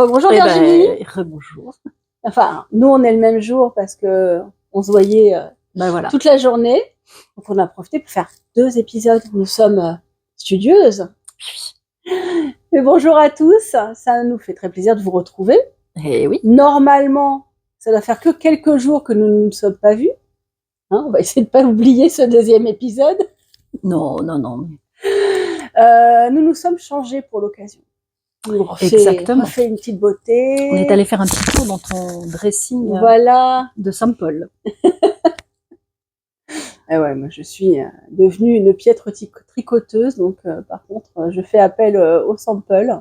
rebonjour Virginie. Rebonjour. Enfin, nous on est le même jour parce que on se voyait Voilà. toute la journée. Donc on a profité pour faire 2 épisodes. Nous sommes studieuses. Mais bonjour à tous, ça nous fait très plaisir de vous retrouver. Eh oui. Normalement, ça doit faire que quelques jours que nous ne nous sommes pas vus. Hein, on va essayer de ne pas oublier ce 2e épisode. Non. Nous nous sommes changés pour l'occasion. Exactement. On fait une petite beauté. On est allé faire un petit tour dans ton dressing Voilà. de Saint-Paul. Eh ouais, moi je suis devenue une piètre tricoteuse, donc par contre je fais appel au sample.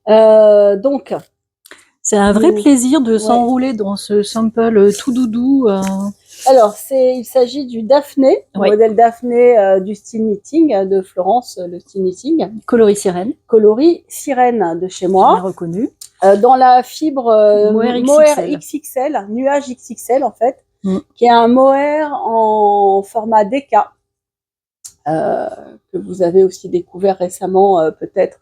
Donc c'est un vrai plaisir de s'enrouler dans ce sample tout doudou. Alors il s'agit du Daphné, le modèle Daphné du style knitting de Florence, le style knitting. Coloris sirène de chez moi. Bien reconnu. Dans la fibre Mohair XXL, nuage XXL en fait. Qui est un mohair en format DK, que vous avez aussi découvert récemment peut-être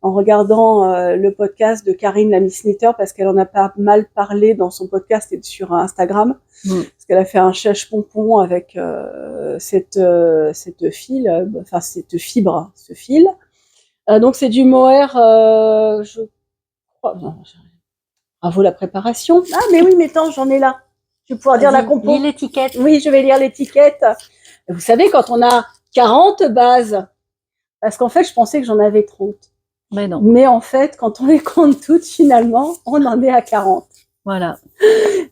en regardant le podcast de Karine la Miss Knitter, parce qu'elle en a pas mal parlé dans son podcast et sur Instagram, parce qu'elle a fait un chèche pompon avec cette fibre, ce fil. Donc c'est du mohair, je crois. Bravo la préparation. Ah mais oui, mais attends, j'en ai là. Je vais pouvoir dire la compo. Lis l'étiquette. Oui, je vais lire l'étiquette. Vous savez, quand on a 40 bases, parce qu'en fait, je pensais que j'en avais 30. Mais non. Mais en fait, quand on les compte toutes, finalement, on en est à 40. Voilà.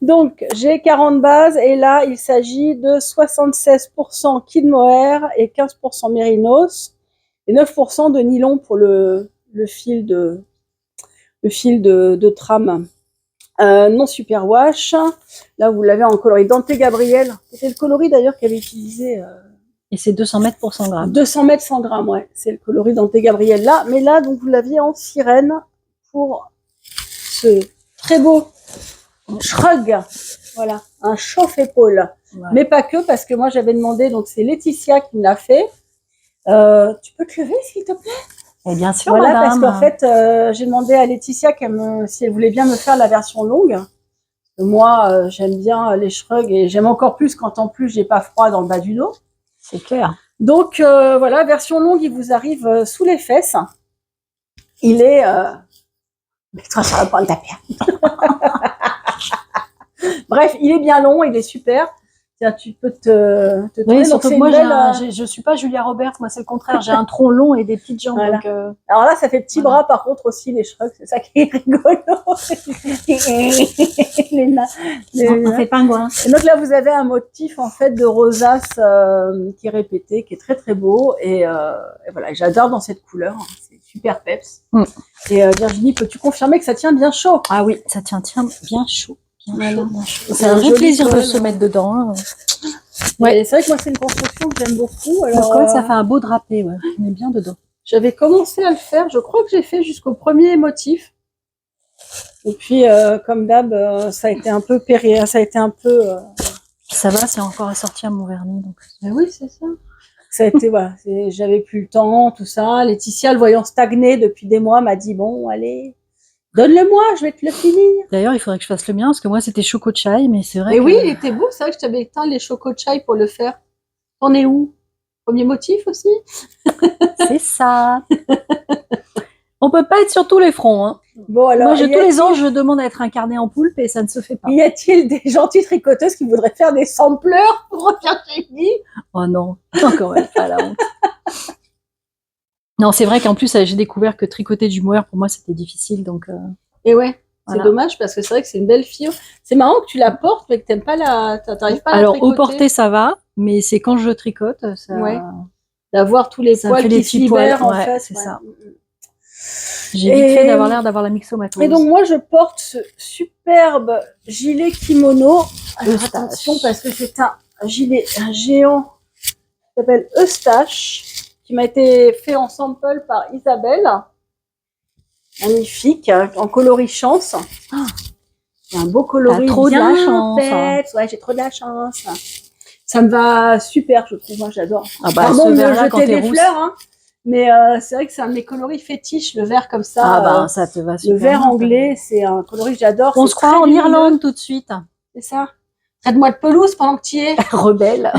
Donc, j'ai 40 bases et là, il s'agit de 76% kid mohair et 15% mérinos et 9% de nylon pour le fil de trame. Non superwash. Là, vous l'avez en coloris Dante Gabriel. C'était le coloris d'ailleurs qu'elle avait utilisé. Et c'est 200 mètres pour 100 grammes. 200 mètres 100 grammes, ouais. C'est le coloris Dante Gabriel là. Mais là, donc, vous l'aviez en sirène pour ce très beau shrug. Voilà. Un chauffe-épaule. Ouais. Mais pas que, parce que moi, j'avais demandé, donc c'est Laetitia qui me l'a fait. Tu peux te lever, s'il te plaît? Et bien sûr, voilà, madame. parce qu'en fait, j'ai demandé à Laetitia si elle voulait bien me faire la version longue. Moi, j'aime bien les shrugs et j'aime encore plus quand en plus j'ai pas froid dans le bas du dos. C'est clair. Donc voilà, version longue, il vous arrive sous les fesses. Il est... Mais toi, ça va prendre ta paire. Bref, il est bien long, il est super. Tu peux te oui, surtout que moi, je suis pas Julia Roberts, moi c'est le contraire, j'ai un tronc long et des petites jambes. Voilà. Donc, alors là, ça fait petit bras par contre aussi, les shrugs, c'est ça qui est rigolo. On fait pingouin. Et donc là, vous avez un motif en fait de rosace qui est répété, qui est très très beau et voilà, j'adore dans cette couleur, c'est super peps. Et Virginie, peux-tu confirmer que ça tient bien chaud? Ah oui, ça tient bien chaud. Voilà. C'est un vrai plaisir de se mettre dedans. Hein. Ouais, c'est vrai que moi c'est une construction que j'aime beaucoup. Alors, le col, ça fait un beau drapé, ouais. On est bien dedans. J'avais commencé à le faire, je crois que j'ai fait jusqu'au premier motif. Et puis, comme d'hab, ça a été un peu Ça va, c'est encore assorti à mon vernis. Donc... Mais oui, c'est ça. Ça a été, voilà, j'avais plus le temps, tout ça. Laetitia, le voyant stagner depuis des mois, m'a dit, bon, allez, donne-le-moi, je vais te le finir. D'ailleurs, il faudrait que je fasse le mien, parce que moi, c'était Choco Chai, mais c'est vrai que... oui, il était beau, c'est vrai que je t'avais éteint les Choco Chai pour le faire. T'en es où? Premier motif aussi? C'est ça. On peut pas être sur tous les fronts, hein. Bon, alors, moi, tous les ans, je demande à être incarnée en poulpe et ça ne se fait pas. Y a-t-il des gentilles tricoteuses qui voudraient faire des sampleurs pour Virginie? Oh non, encore même pas la honte. Non, c'est vrai qu'en plus, j'ai découvert que tricoter du mohair, pour moi, c'était difficile. Donc, et ouais, voilà. C'est dommage parce que c'est vrai que c'est une belle fille. C'est marrant que tu la portes, mais que t'aimes pas t'arrives pas à la tricoter. Alors, au porter, ça va, mais c'est quand je tricote, ça... Ouais. D'avoir tous les poils qui se libèrent, en fait. C'est ça. J'ai vite fait d'avoir l'air d'avoir la myxomatose. Et donc, moi, je porte ce superbe gilet kimono. Alors, attention, parce que c'est un gilet, un géant qui s'appelle Eustache, qui m'a été fait en sample par Isabelle. Magnifique, en coloris chance. C'est un beau coloris. T'as trop de la chance. Ouais, j'ai trop de la chance. Ça me va super, je trouve. Moi, j'adore. Ah bah, pardon de me jeter des fleurs, hein. Mais c'est vrai que c'est un de mes coloris fétiches, le vert comme ça. Ah ben, ça te va super le vert bien. anglais, c'est un coloris que j'adore. On c'est se croit très en lumineux. Irlande tout de suite. C'est ça. Traite-moi de pelouse pendant que tu y es. Rebelle.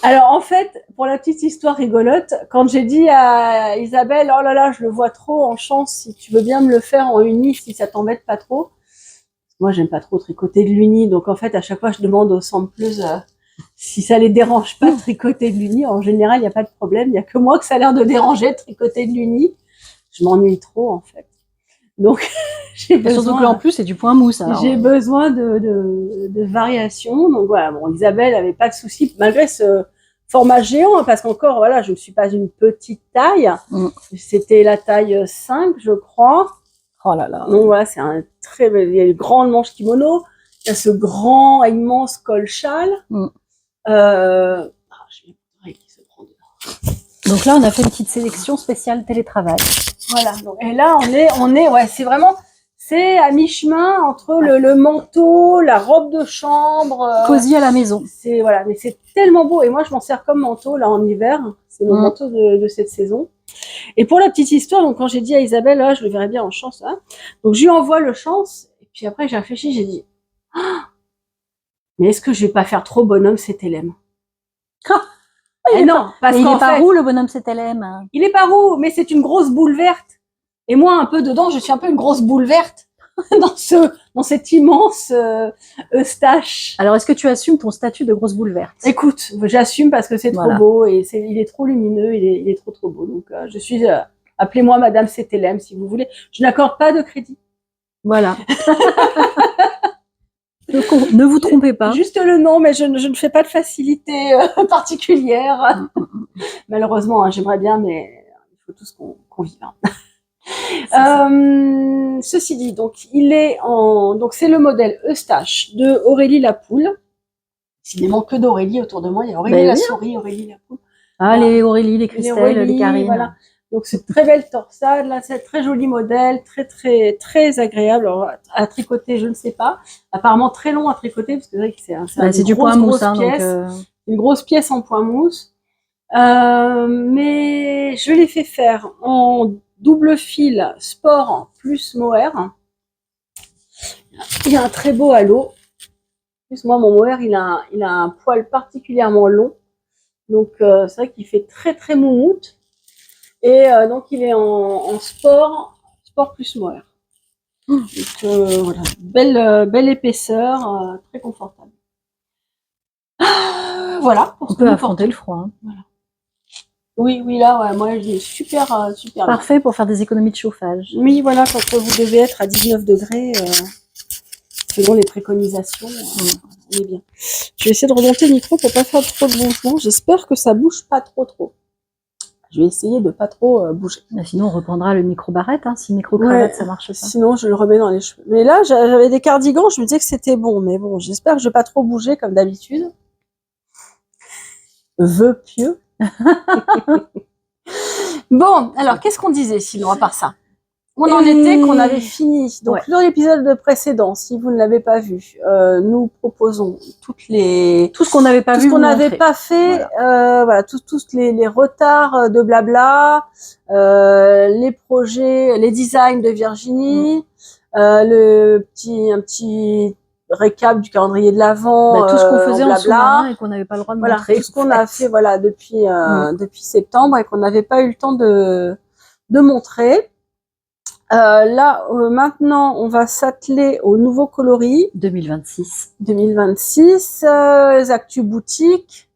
Alors en fait, pour la petite histoire rigolote, quand j'ai dit à Isabelle, oh là là, je le vois trop en chance, si tu veux bien me le faire en uni, si ça t'embête pas trop. Moi, j'aime pas trop tricoter de l'uni, donc en fait, à chaque fois, je demande aux sampleuses si ça les dérange pas de tricoter de l'uni. En général, il n'y a pas de problème. Il y a que moi que ça a l'air de déranger de tricoter de l'uni. Je m'ennuie trop, en fait. Donc, j'ai besoin. Surtout que là, en plus, c'est du point mousse. Alors. J'ai besoin de variations. Donc voilà, bon, Isabelle avait pas de souci malgré ce format géant, hein, parce qu'encore, voilà, je ne suis pas une petite taille. C'était la taille 5, je crois. Oh là là. Donc voilà, c'est un très bel, il y a le grand manche kimono, il y a ce grand, immense col châle. J'ai une qui se prend dedans. Donc là, on a fait une petite sélection spéciale télétravail. Voilà. Donc, et là, on est, ouais, c'est vraiment, c'est à mi-chemin entre le manteau, la robe de chambre. Cosy à la maison. C'est, voilà, mais c'est tellement beau. Et moi, je m'en sers comme manteau, là, en hiver. C'est mon manteau de cette saison. Et pour la petite histoire, donc, quand j'ai dit à Isabelle, là, je le verrais bien en chance, hein. Donc, je lui envoie le chance. Et puis après, j'ai réfléchi, j'ai dit, ah, mais est-ce que je vais pas faire trop bonhomme CTLM? Il non, parce il qu'en est pas fait, roux, le bonhomme CTLM. il est pas roux, mais c'est une grosse boule verte. Et moi, un peu dedans, je suis un peu une grosse boule verte dans cet immense Eustache. Alors, est-ce que tu assumes ton statut de grosse boule verte? Écoute, j'assume parce que c'est trop beau et il est trop lumineux, il est trop beau. Donc, je suis, appelez-moi Madame CTLM si vous voulez. Je n'accorde pas de crédit. Voilà. Ne vous trompez pas. Juste le nom, mais je ne fais pas de facilité particulière. Malheureusement, hein, j'aimerais bien, mais il faut tous qu'on vive. Hein. Ceci dit, donc donc c'est le modèle Eustache de Aurélie Lapoule. Décidément que d'Aurélie autour de moi. Il y a Aurélie la souris, Aurélie la poule. Ah, voilà. Les Aurélie, les Christelle, les Karine. Voilà. Donc c'est très belle torsade, là c'est très joli modèle, très agréable. Alors, à tricoter, je ne sais pas. Apparemment très long à tricoter parce que c'est du point mousse, hein, une grosse pièce en point mousse. Mais je l'ai fait faire en double fil sport plus mohair. Il y a un très beau halo. En plus, moi, mon mohair, il a un poil particulièrement long. Donc, c'est vrai qu'il fait très moumoute. Et donc, il est en sport plus mohair. Donc, voilà, belle épaisseur, très confortable. Voilà. On peut affronter le froid. Hein. Voilà. Oui, là, ouais, moi, il est super parfait bien. Pour faire des économies de chauffage. Oui, voilà, quand vous devez être à 19 degrés, selon les préconisations, on est bien. Je vais essayer de remonter le micro pour pas faire trop de mouvements. J'espère que ça bouge pas trop. Je vais essayer de pas trop bouger. Mais sinon, on reprendra le micro-barrette, hein, si micro-cravate, ça marche pas. Sinon, je le remets dans les cheveux. Mais là, j'avais des cardigans, je me disais que c'était bon. Mais bon, j'espère que je vais pas trop bouger comme d'habitude. Vœu pieux. Bon, alors, qu'est-ce qu'on disait sinon, à part ça? On en était qu'on avait fini. Donc, dans l'épisode précédent, si vous ne l'avez pas vu, nous proposons tout ce qu'on n'avait pas vu, tout ce qu'on n'avait pas fait, voilà, tous les retards de blabla, les projets, les designs de Virginie, un petit récap du calendrier de l'Avent, tout ce qu'on faisait en sous-marin et qu'on n'avait pas le droit de montrer. Tout ce qu'on a fait, voilà, depuis septembre et qu'on n'avait pas eu le temps de montrer. Là, maintenant, on va s'atteler au nouveau coloris 2026, les actus boutiques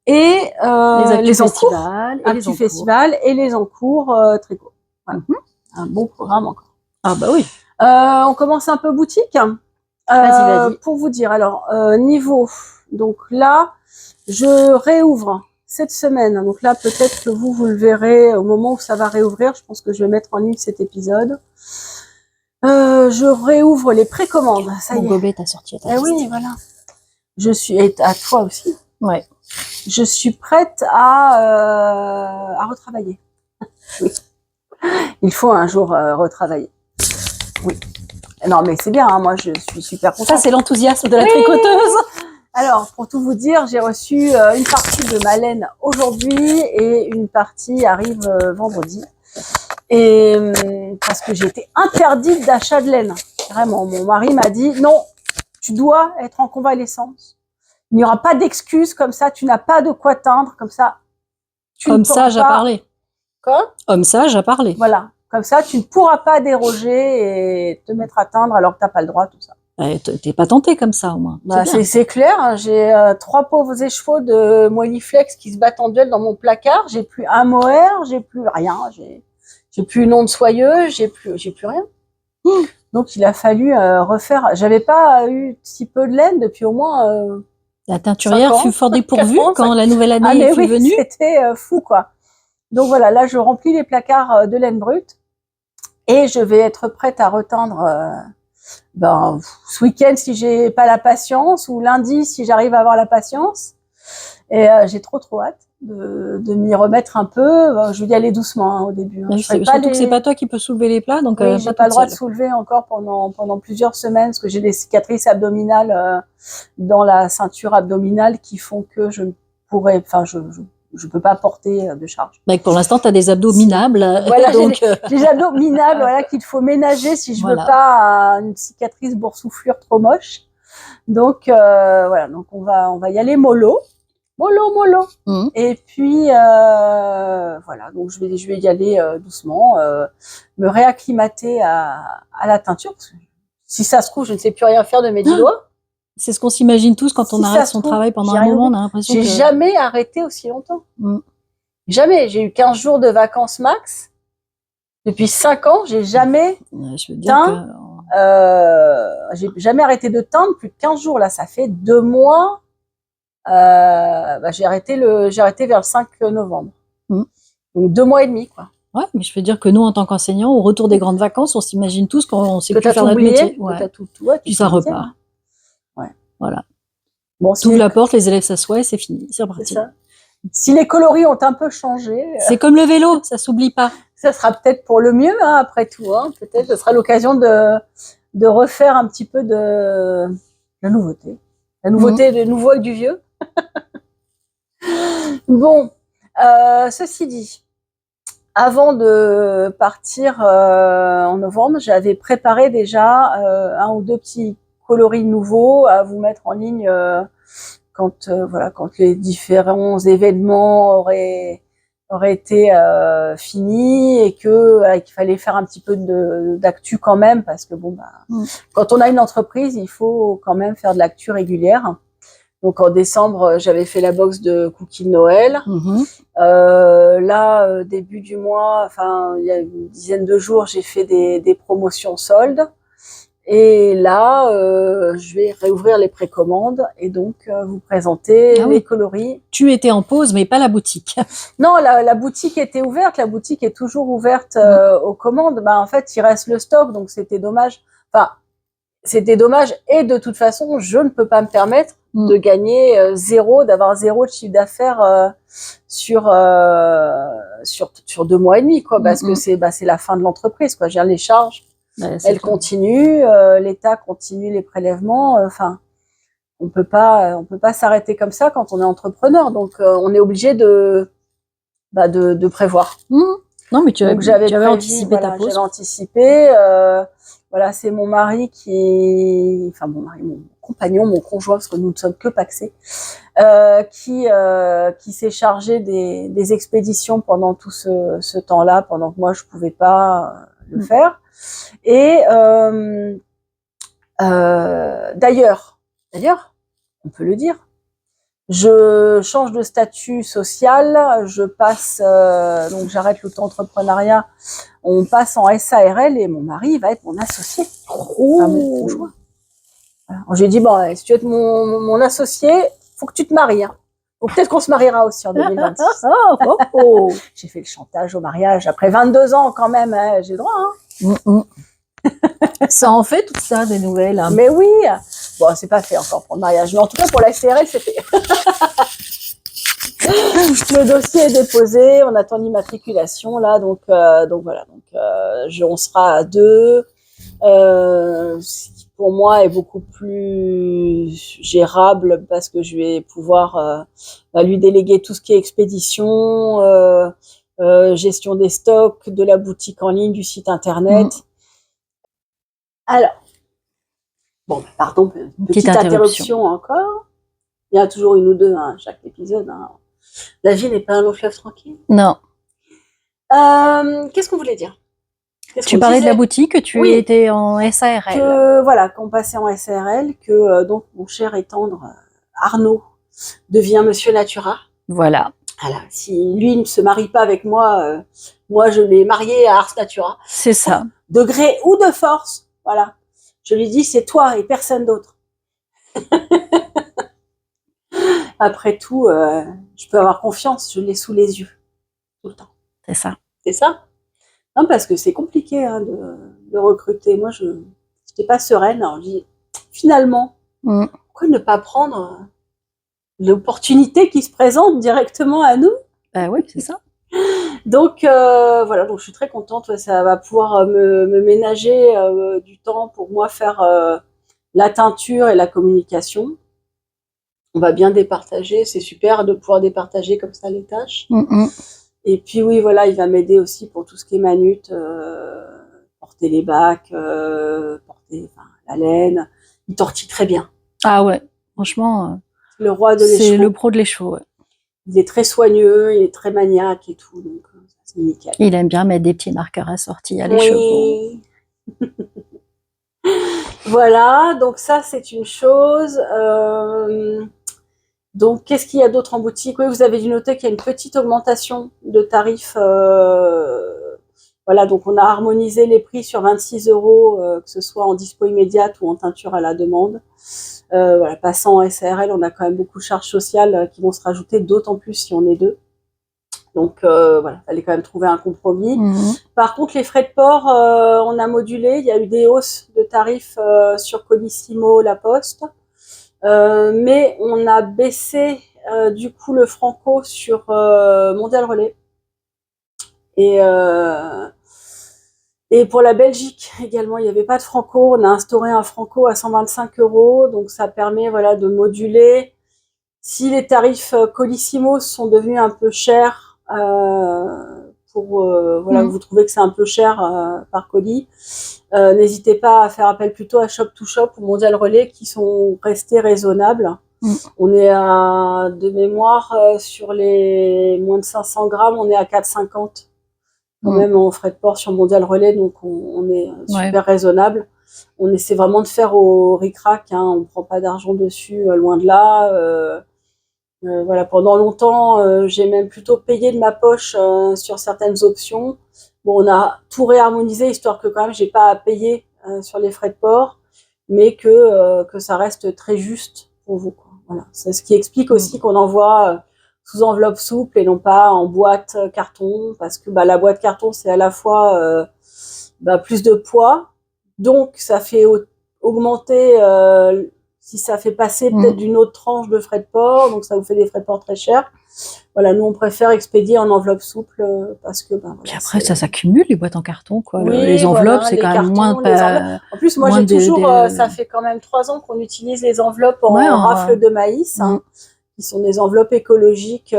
et les actus festivals et les encours tricot. Voilà. Un bon programme encore. Ah bah oui. On commence un peu boutique. Vas-y. Pour vous dire, alors niveau, donc là, je réouvre cette semaine. Donc là, peut-être que vous le verrez au moment où ça va réouvrir. Je pense que je vais mettre en ligne cet épisode. Je réouvre les précommandes. Ça y est. Mon gobelet t'a sorti. Oui, voilà. Je suis, et à toi aussi. Ouais. Je suis prête à retravailler. Oui. Il faut un jour retravailler. Oui. Non, mais c'est bien, hein, moi je suis super contente. Ça, c'est l'enthousiasme de la tricoteuse. Alors, pour tout vous dire, j'ai reçu une partie de ma laine aujourd'hui et une partie arrive vendredi. Et parce que j'ai été interdite d'achat de laine. Vraiment, mon mari m'a dit non, tu dois être en convalescence. Il n'y aura pas d'excuses comme ça, tu n'as pas de quoi teindre comme ça. Homme sage a parlé. Quoi ? Homme sage a parlé. Voilà, comme ça, tu ne pourras pas déroger et te mettre à teindre alors que tu n'as pas le droit, tout ça. T'es pas tenté comme ça, au moins. Bah, c'est clair, hein, j'ai 3 pauvres échevaux de Moelliflex qui se battent en duel dans mon placard. J'ai plus un mohair, j'ai plus rien, j'ai plus une onde soyeuse, j'ai plus rien. Donc il a fallu refaire. J'avais pas eu si peu de laine depuis au moins. La teinturière fut fort dépourvue quand la nouvelle année fut venue. C'était fou quoi. Donc voilà, là je remplis les placards de laine brute et je vais être prête à reteindre. Ce week-end si j'ai pas la patience ou lundi si j'arrive à avoir la patience et j'ai trop hâte de m'y remettre un peu. Je vais y aller doucement au début. Hein. Surtout que c'est pas toi qui peux soulever les plats, donc j'ai pas le droit de soulever encore pendant plusieurs semaines parce que j'ai des cicatrices abdominales dans la ceinture abdominale qui font que je pourrais, je peux pas porter de charge. Donc pour l'instant, tu as des abdos minables. Voilà, donc j'ai des abdos minables, voilà, qu'il faut ménager si je veux pas une cicatrice boursouflure trop moche. Donc voilà, donc on va y aller mollo. Et puis voilà, donc je vais y aller doucement, me réacclimater à la teinture. Parce que si ça se trouve, je ne sais plus rien faire de mes 10 doigts. C'est ce qu'on s'imagine tous quand on arrête son travail pendant un moment. On a l'impression que... J'ai jamais arrêté aussi longtemps. Jamais. J'ai eu 15 jours de vacances max. Depuis 5 ans, j'ai jamais teint. J'ai jamais arrêté de teindre plus de 15 jours. Là, ça fait 2 mois. J'ai arrêté vers le 5 novembre. Donc 2 mois et demi, quoi. Ouais, mais je veux dire que nous, en tant qu'enseignants, au retour des grandes vacances, on s'imagine tous qu'on sait plus faire notre métier. Ouais. Puis ça repart. Ouais. Voilà. Bon, tu ouvres la porte, les élèves s'assoient et c'est fini. C'est reparti. Si les coloris ont un peu changé. C'est comme le vélo, ça s'oublie pas. Ça sera peut-être pour le mieux, hein, après tout. Hein. Peut-être ce sera l'occasion de refaire un petit peu de la nouveauté. La nouveauté, le nouveau avec du vieux. Bon, ceci dit, avant de partir en novembre, j'avais préparé déjà 1 ou 2 petits coloris nouveaux à vous mettre en ligne quand les différents événements auraient été finis et qu'il fallait faire un petit peu d'actu quand même parce que quand on a une entreprise, il faut quand même faire de l'actu régulière. Donc en décembre, j'avais fait la box de cookies de Noël. Là, début du mois, il y a une dizaine de jours, j'ai fait des promotions soldes. Et là, je vais réouvrir les précommandes et donc vous présenter les coloris. Tu étais en pause, mais pas la boutique. Non, la boutique était ouverte. La boutique est toujours ouverte aux commandes. En fait, il reste le stock, donc c'était dommage. C'était dommage. Et de toute façon, je ne peux pas me permettre de gagner d'avoir zéro de chiffre d'affaires sur 2 mois et demi, quoi, parce que c'est la fin de l'entreprise, quoi. J'ai les charges. Elle continue, l'État continue les prélèvements. On peut pas s'arrêter comme ça quand on est entrepreneur. Donc, on est obligé de prévoir. Non, mais j'avais anticipé ta pause. J'avais anticipé. Voilà, c'est mon mari mon compagnon, mon conjoint, parce que nous ne sommes que pacsés, qui s'est chargé des expéditions pendant tout ce temps-là, pendant que moi je pouvais pas le faire. Et d'ailleurs, on peut le dire, je change de statut social, je passe, donc j'arrête l'auto-entrepreneuriat, on passe en SARL et mon mari va être mon associé, mon conjoint. Voilà. J'ai dit, si tu veux être mon associé, faut que tu te maries. Hein. Donc peut-être qu'on se mariera aussi en 2026. J'ai fait le chantage au mariage après 22 ans quand même, hein, j'ai le droit. Hein. Ça en fait tout ça, des nouvelles. Hein. Mais oui. Bon, c'est pas fait encore pour le mariage, mais en tout cas pour la SARL, c'est fait. Le dossier est déposé, on attend l'immatriculation là, donc voilà. Donc on sera à 2. Ce qui pour moi est beaucoup plus gérable parce que je vais pouvoir lui déléguer tout ce qui est expédition, gestion des stocks, de la boutique en ligne, du site internet. Alors, bon, pardon, petite interruption encore. Il y a toujours une ou deux à chaque épisode. Hein. La vie n'est pas un long fleuve tranquille. Non. Qu'est-ce qu'on voulait dire? Tu parlais de la boutique, que tu étais en SARL. Que, voilà, qu'on passait en SARL, que donc mon cher et tendre Arnaud devient Monsieur Natura. Voilà. Voilà. Si lui ne se marie pas avec moi, moi je l'ai marié à Ars Natura. C'est ça. De gré ou de force, voilà. Je lui dis c'est toi et personne d'autre. Après tout, je peux avoir confiance, je l'ai sous les yeux tout le temps. C'est ça. C'est ça. Non, parce que c'est compliqué hein, de recruter. Moi, je n'étais pas sereine. Alors, je dis, finalement, pourquoi ne pas prendre l'opportunité qui se présente directement à nous? Oui, c'est ça. Donc, voilà, donc je suis très contente. Ça va pouvoir me ménager du temps pour moi faire la teinture et la communication. On va bien départager. C'est super de pouvoir départager comme ça les tâches. Et puis oui, voilà, il va m'aider aussi pour tout ce qui est manute, porter les bacs, porter la laine. Il tortille très bien. Ah ouais, franchement, le roi de l'écheveau. C'est le pro de l'écheveau. Ouais. Il est très soigneux, il est très maniaque et tout, donc c'est nickel. Il aime bien mettre des petits marqueurs assortis à l'écheveau. Oui. Voilà, donc ça c'est une chose. Donc, qu'est-ce qu'il y a d'autre en boutique? Oui, vous avez dû noter qu'il y a une petite augmentation de tarifs. Voilà, donc on a harmonisé les prix sur 26 €, que ce soit en dispo immédiate ou en teinture à la demande. Voilà, passant en SARL, on a quand même beaucoup de charges sociales qui vont se rajouter, d'autant plus si on est deux. Donc voilà, il fallait quand même trouver un compromis. Par contre, les frais de port, on a modulé. Il y a eu des hausses de tarifs sur Colissimo, La Poste. Mais on a baissé du coup le franco sur Mondial Relais et pour la Belgique également il n'y avait pas de franco, on a instauré un franco à 125 €, donc ça permet voilà de moduler. Si les tarifs Colissimo sont devenus un peu chers voilà, vous trouvez que c'est un peu cher par colis, n'hésitez pas à faire appel plutôt à Shop to Shop ou Mondial Relais qui sont restés raisonnables. On est de mémoire sur les moins de 500 grammes, on est à 4,50 quand même en frais de port sur Mondial Relais, donc on est super raisonnable. On essaie vraiment de faire au ric-rac, hein, on ne prend pas d'argent dessus, loin de là. Voilà, pendant longtemps, j'ai même plutôt payé de ma poche sur certaines options. Bon, on a tout réharmonisé, histoire que quand même j'ai pas à payer sur les frais de port, mais que ça reste très juste pour vous, quoi. Voilà, c'est ce qui explique aussi qu'on envoie sous enveloppe souple et non pas en boîte carton, parce que la boîte carton c'est à la fois plus de poids, donc ça fait augmenter si ça fait passer peut-être d'une autre tranche de frais de port, donc ça vous fait des frais de port très chers. Voilà, nous on préfère expédier en enveloppe souple parce que voilà, puis après ça s'accumule les boîtes en carton quoi. Oui, les enveloppes voilà, c'est quand cartons, même moins en plus moi j'ai toujours ça fait quand même 3 ans qu'on utilise les enveloppes en rafle de maïs qui sont des enveloppes écologiques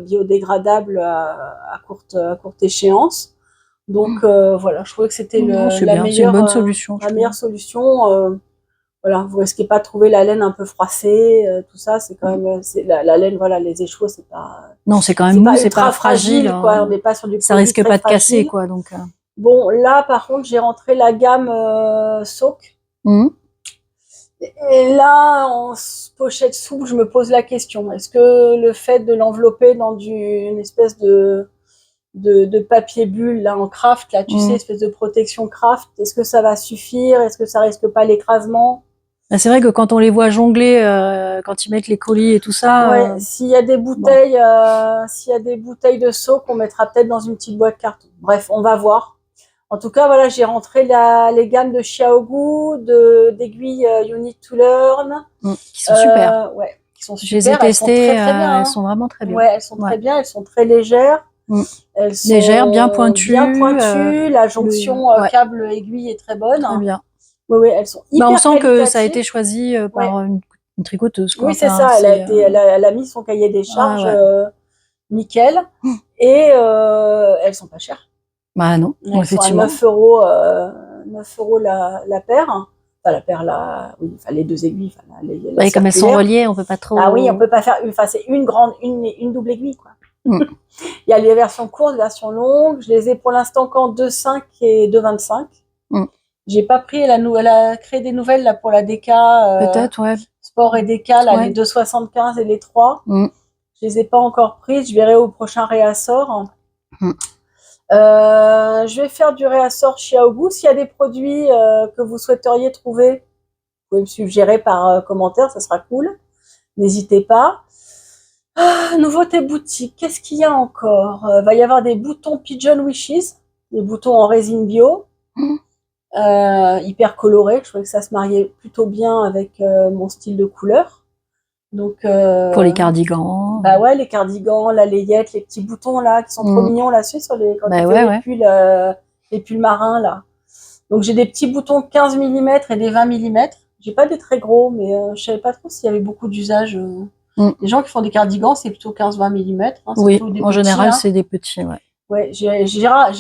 biodégradables à courte échéance. Donc voilà, je trouvais que c'était la meilleure solution. Voilà, vous risquez pas de trouver la laine un peu froissée, tout ça, c'est quand même la laine, voilà, les écheaux, c'est pas. Non, c'est quand même mou, c'est pas fragile, quoi. On n'est pas sur du. Ça risque pas de casser, quoi, donc. Bon, là, par contre, j'ai rentré la gamme Soak. Et là, en pochette souple, je me pose la question est-ce que le fait de l'envelopper dans une espèce de papier bulle là en craft, là, tu sais, espèce de protection craft, est-ce que ça va suffire? Est-ce que ça risque pas l'écrasement? C'est vrai que quand on les voit jongler, quand ils mettent les colis et tout ça. Ouais, s'il y a des bouteilles, de Soak, on mettra peut-être dans une petite boîte carton. Bref, on va voir. En tout cas, voilà, j'ai rentré les gammes de Xiaogu, d'aiguilles Unit to Learn. Qui sont super. Ouais, qui sont super. Je les ai testées, elles sont très bien. Elles sont vraiment très bien. Ouais, elles sont très bien, elles sont très légères. Elles sont légères, bien pointues. La jonction câble-aiguille est très bonne. Très bien. Oui, elles sont hyper On sent que ça a qualitatives. été choisi par une tricoteuse, quoi. Oui, c'est Enfin, ça. Elle a mis son cahier des charges nickel. Et elles sont pas chères. Bah non, Elles effectivement. sont à 9 euros la paire. Enfin, la paire, oui, enfin, les 2 aiguilles. Enfin, Et comme elles sont reliées, on peut pas trop. Ah oui, on peut pas faire. Enfin, c'est une double aiguille, quoi. Mm. Il y a les versions courtes, versions longues. Je les ai pour l'instant qu'en 2,5 et 2,25. J'ai pas pris elle a créé des nouvelles là pour la DK. Peut-être, ouais. Sport et DK, là, les 2,75 et les 3. Je les ai pas encore prises. Je verrai au prochain réassort. Je vais faire du réassort chez Aogu. S'il y a des produits que vous souhaiteriez trouver, vous pouvez me suggérer par commentaire, ça sera cool. N'hésitez pas. Nouveauté boutique, qu'est-ce qu'il y a encore? Va y avoir des boutons Pigeon Wishes, des boutons en résine bio, hyper colorés. Je trouvais que ça se mariait plutôt bien avec mon style de couleur. Donc pour les cardigans. Bah ouais, les cardigans, la layette, les petits boutons là qui sont trop mignons là, sur les quand les pulls marins là. Donc j'ai des petits boutons 15 mm et des 20 mm. J'ai pas des très gros, mais je savais pas trop s'il y avait beaucoup d'usage. Les gens qui font des cardigans, c'est plutôt 15-20 mm. Hein, oui, en général, c'est des petits, ouais. Ouais,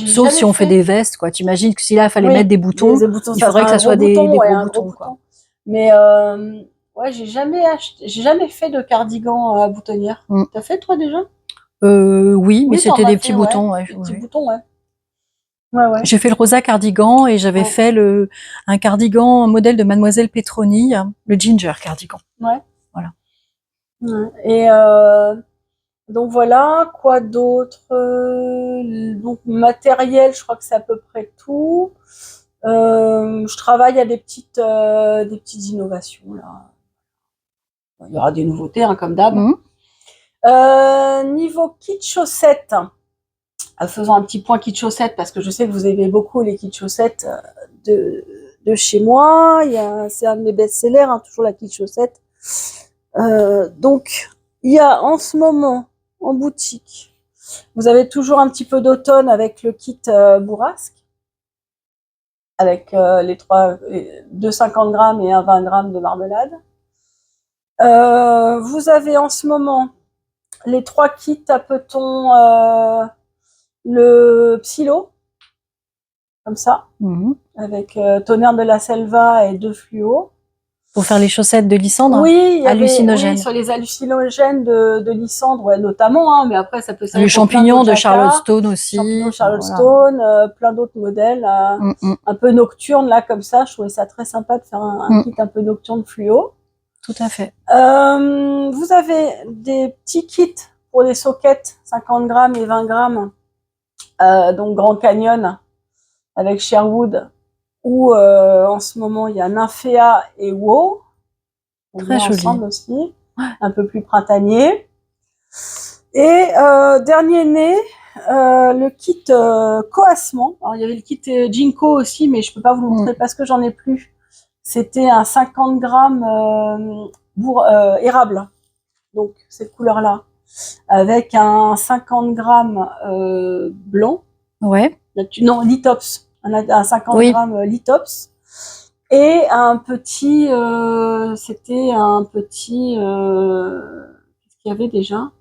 sauf si on fait des vestes, quoi. T'imagines que si là, il fallait mettre des boutons, il faudrait que ça soit des gros boutons, quoi. Mais ouais, j'ai jamais fait de cardigan à boutonnière. T'as fait toi déjà? Oui, mais c'était des petits boutons, ouais. Des petits boutons, ouais. Ouais. J'ai fait le rosa cardigan et j'avais fait un cardigan modèle de Mademoiselle Petroni, le ginger cardigan. Ouais. Voilà. Ouais. Et donc voilà, quoi d'autre? Donc matériel, je crois que c'est à peu près tout. Je travaille à des petites innovations là. Il y aura des nouveautés, hein, comme d'hab. Niveau kit chaussettes, faisons un petit point kit chaussettes parce que je sais que vous aimez beaucoup les kits chaussettes de chez moi. C'est un de mes best-sellers, hein, toujours la kit chaussette. Donc il y a en ce moment en boutique, vous avez toujours un petit peu d'automne avec le kit bourrasque, avec les 2 50 grammes et un 20 grammes de marmelade. Vous avez en ce moment les 3 kits à petons, le Psylo, comme ça, avec tonnerre de la Selva et 2 fluos. Pour faire les chaussettes de Lysandre? Oui, hallucinogènes. Oui, sur les hallucinogènes de Lysandre, ouais, notamment, hein, mais après, ça peut servir. Les champignons de Charlottestone aussi. Champignons de Charlottestone, plein d'autres modèles, un peu nocturnes, là, comme ça. Je trouvais ça très sympa de faire un kit un peu nocturne fluo. Tout à fait. Vous avez des petits kits pour les sockets, 50 grammes et 20 grammes, donc Grand Canyon, avec Sherwood, où en ce moment il y a Nymphéa et Wow. Très joli. Ensemble aussi, un peu plus printanier. Et dernier né, le kit coassement. Alors il y avait le kit Jinko aussi, mais je peux pas vous le montrer parce que j'en ai plus. C'était un 50 grammes érable, donc cette couleur-là, avec un 50 grammes blanc. Ouais. Non, Litops, un 50 grammes Litops. Et un petit, c'était un petit, qu'est-ce qu'il y avait déjà?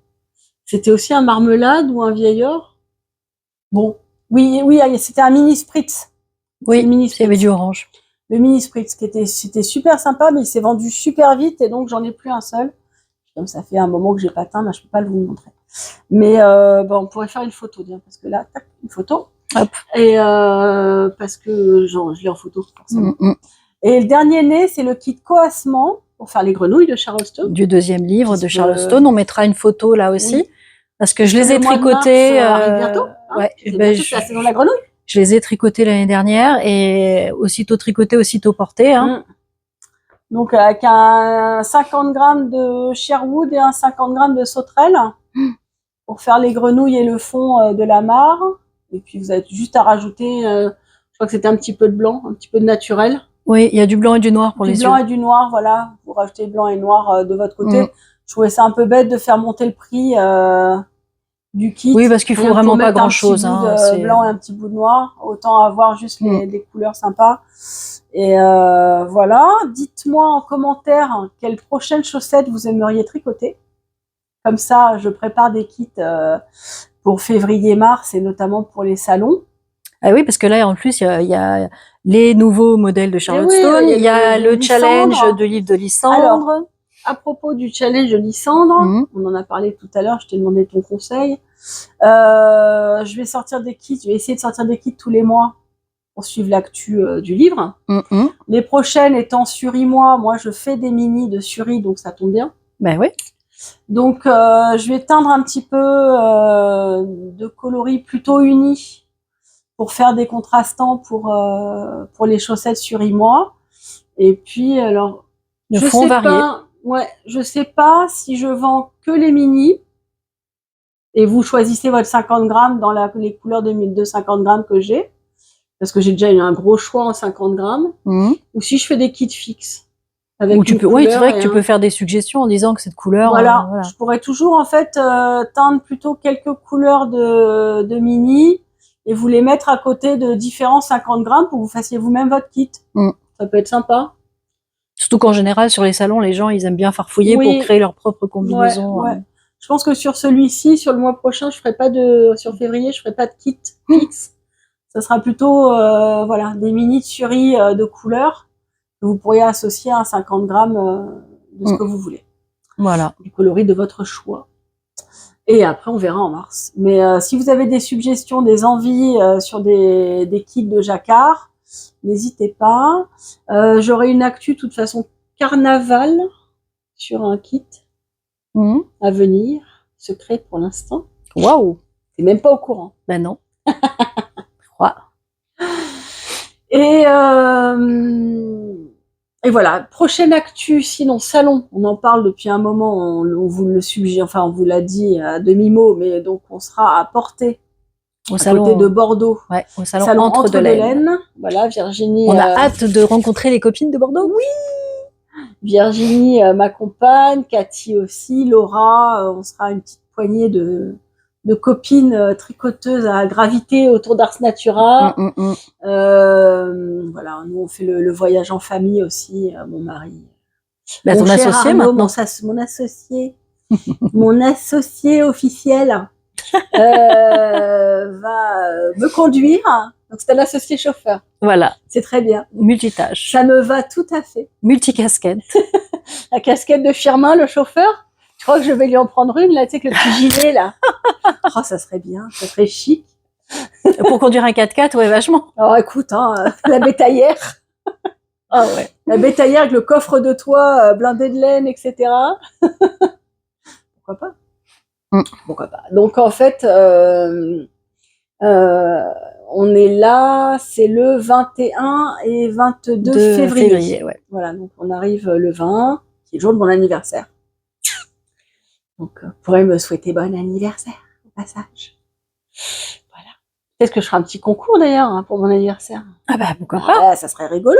C'était aussi un marmelade ou un vieillard? Bon, oui, c'était un mini spritz. Oui, il y avait du orange. Le mini spritz, c'était super sympa, mais il s'est vendu super vite et donc j'en ai plus un seul. Comme ça fait un moment que j'ai pas teint, je peux pas vous le montrer. Mais on pourrait faire une photo, parce que là, tac, une photo. Hop. Et parce que je l'ai en photo, forcément. Et le dernier né, c'est le kit coassement pour faire les grenouilles de Charleston. Du 2e livre de Charleston. On mettra une photo là aussi. Parce que je les ai tricotés. Bientôt. Ouais, c'est la saison de la grenouille. Je les ai tricotés l'année dernière et aussitôt tricotés, aussitôt portés. Hein. Donc avec un 50 grammes de Sherwood et un 50 grammes de sauterelle pour faire les grenouilles et le fond de la mare. Et puis vous avez juste à rajouter, je crois que c'était un petit peu de blanc, un petit peu de naturel. Oui, il y a du blanc et du noir pour les yeux. Du blanc et du noir, voilà. Vous rajoutez blanc et noir de votre côté. Je trouvais ça un peu bête de faire monter le prix du kit. Oui, parce qu'il faut Rien vraiment pour pas mettre grand-chose, un petit bout hein, de c'est- blanc et un petit bout de noir. Autant avoir juste des couleurs sympas. Et voilà. Dites-moi en commentaire quelles prochaines chaussettes vous aimeriez tricoter. Comme ça, je prépare des kits pour février-mars et notamment pour les salons. Ah oui, parce que là, en plus, il y a les nouveaux modèles de Charlotte oui, Stone, il y a le Lysandre. challenge de livre de Lysandre. Alors, à propos du challenge de Lysandre, on en a parlé tout à l'heure, je t'ai demandé ton conseil. Je vais sortir des kits, je vais essayer de sortir des kits tous les mois pour suivre l'actu du livre. Les prochaines étant Suri-moi, moi je fais des mini de Suri, donc ça tombe bien. Ben oui. Donc je vais teindre un petit peu de coloris plutôt unis pour faire des contrastants pour les chaussettes Suri-moi. Et puis alors, Le fond varié. Je sais pas si je vends que les mini et vous choisissez votre 50 grammes dans les couleurs de 50 grammes que j'ai, parce que j'ai déjà eu un gros choix en 50 grammes, ou si je fais des kits fixes. Ou tu peux, oui, c'est vrai que tu peux faire des suggestions en disant que cette couleur. Voilà. Je pourrais toujours en fait teindre plutôt quelques couleurs de mini et vous les mettre à côté de différents 50 grammes pour que vous fassiez vous-même votre kit. Ça peut être sympa. Surtout qu'en général, sur les salons, les gens, ils aiment bien farfouiller pour créer leur propre combinaison. Ouais. Je pense que sur celui-ci, sur le mois prochain, sur février, je ferai pas de kit fixe. Ça sera plutôt, voilà, des mini de Suri de couleurs que vous pourriez associer à 50 grammes de ce que vous voulez. Voilà. Du coloris de votre choix. Et après, on verra en mars. Mais si vous avez des suggestions, des envies sur des kits de jacquard, n'hésitez pas. J'aurai une actu, de toute façon, carnaval sur un kit à venir. Secret pour l'instant. Waouh! T'es même pas au courant. Ben non. Et voilà, prochaine actu, sinon salon, on en parle depuis un moment, on vous le suggère, enfin on vous l'a dit à demi-mot, mais donc on sera à Portée, au salon, côté de Bordeaux, au salon entre de l'Aisne. Voilà, Virginie. On a hâte de rencontrer les copines de Bordeaux. Oui, Virginie m'accompagne, Cathy aussi, Laura, on sera une petite poignée de copines tricoteuses à graviter autour d'Ars Natura. Voilà, nous on fait le voyage en famille aussi, mon mari. Bah, ton associé Arnaud, maintenant. mon associé, mon associé officiel va me conduire. Donc c'est un associé chauffeur. Voilà. C'est très bien. Multitâche. Ça me va tout à fait. Multicasquette. La casquette de Firmin, le chauffeur. Je crois que je vais lui en prendre une, là, tu sais, avec le petit gilet, là. Oh, ça serait bien, ça serait chic. Pour conduire un 4x4, ouais, vachement. Alors, écoute, la bétaillère. Ah ouais. La bétaillère avec le coffre de toit blindé de laine, etc. Pourquoi pas? Pourquoi pas? Donc, en fait, on est là, c'est le 21 et 22 février. Ouais. Voilà, donc on arrive le 20, qui est le jour de mon anniversaire. Donc, vous pourrez me souhaiter bon anniversaire au passage. Voilà. Peut-être que je ferai un petit concours d'ailleurs pour mon anniversaire. Ah bah pourquoi pas. Ça serait rigolo.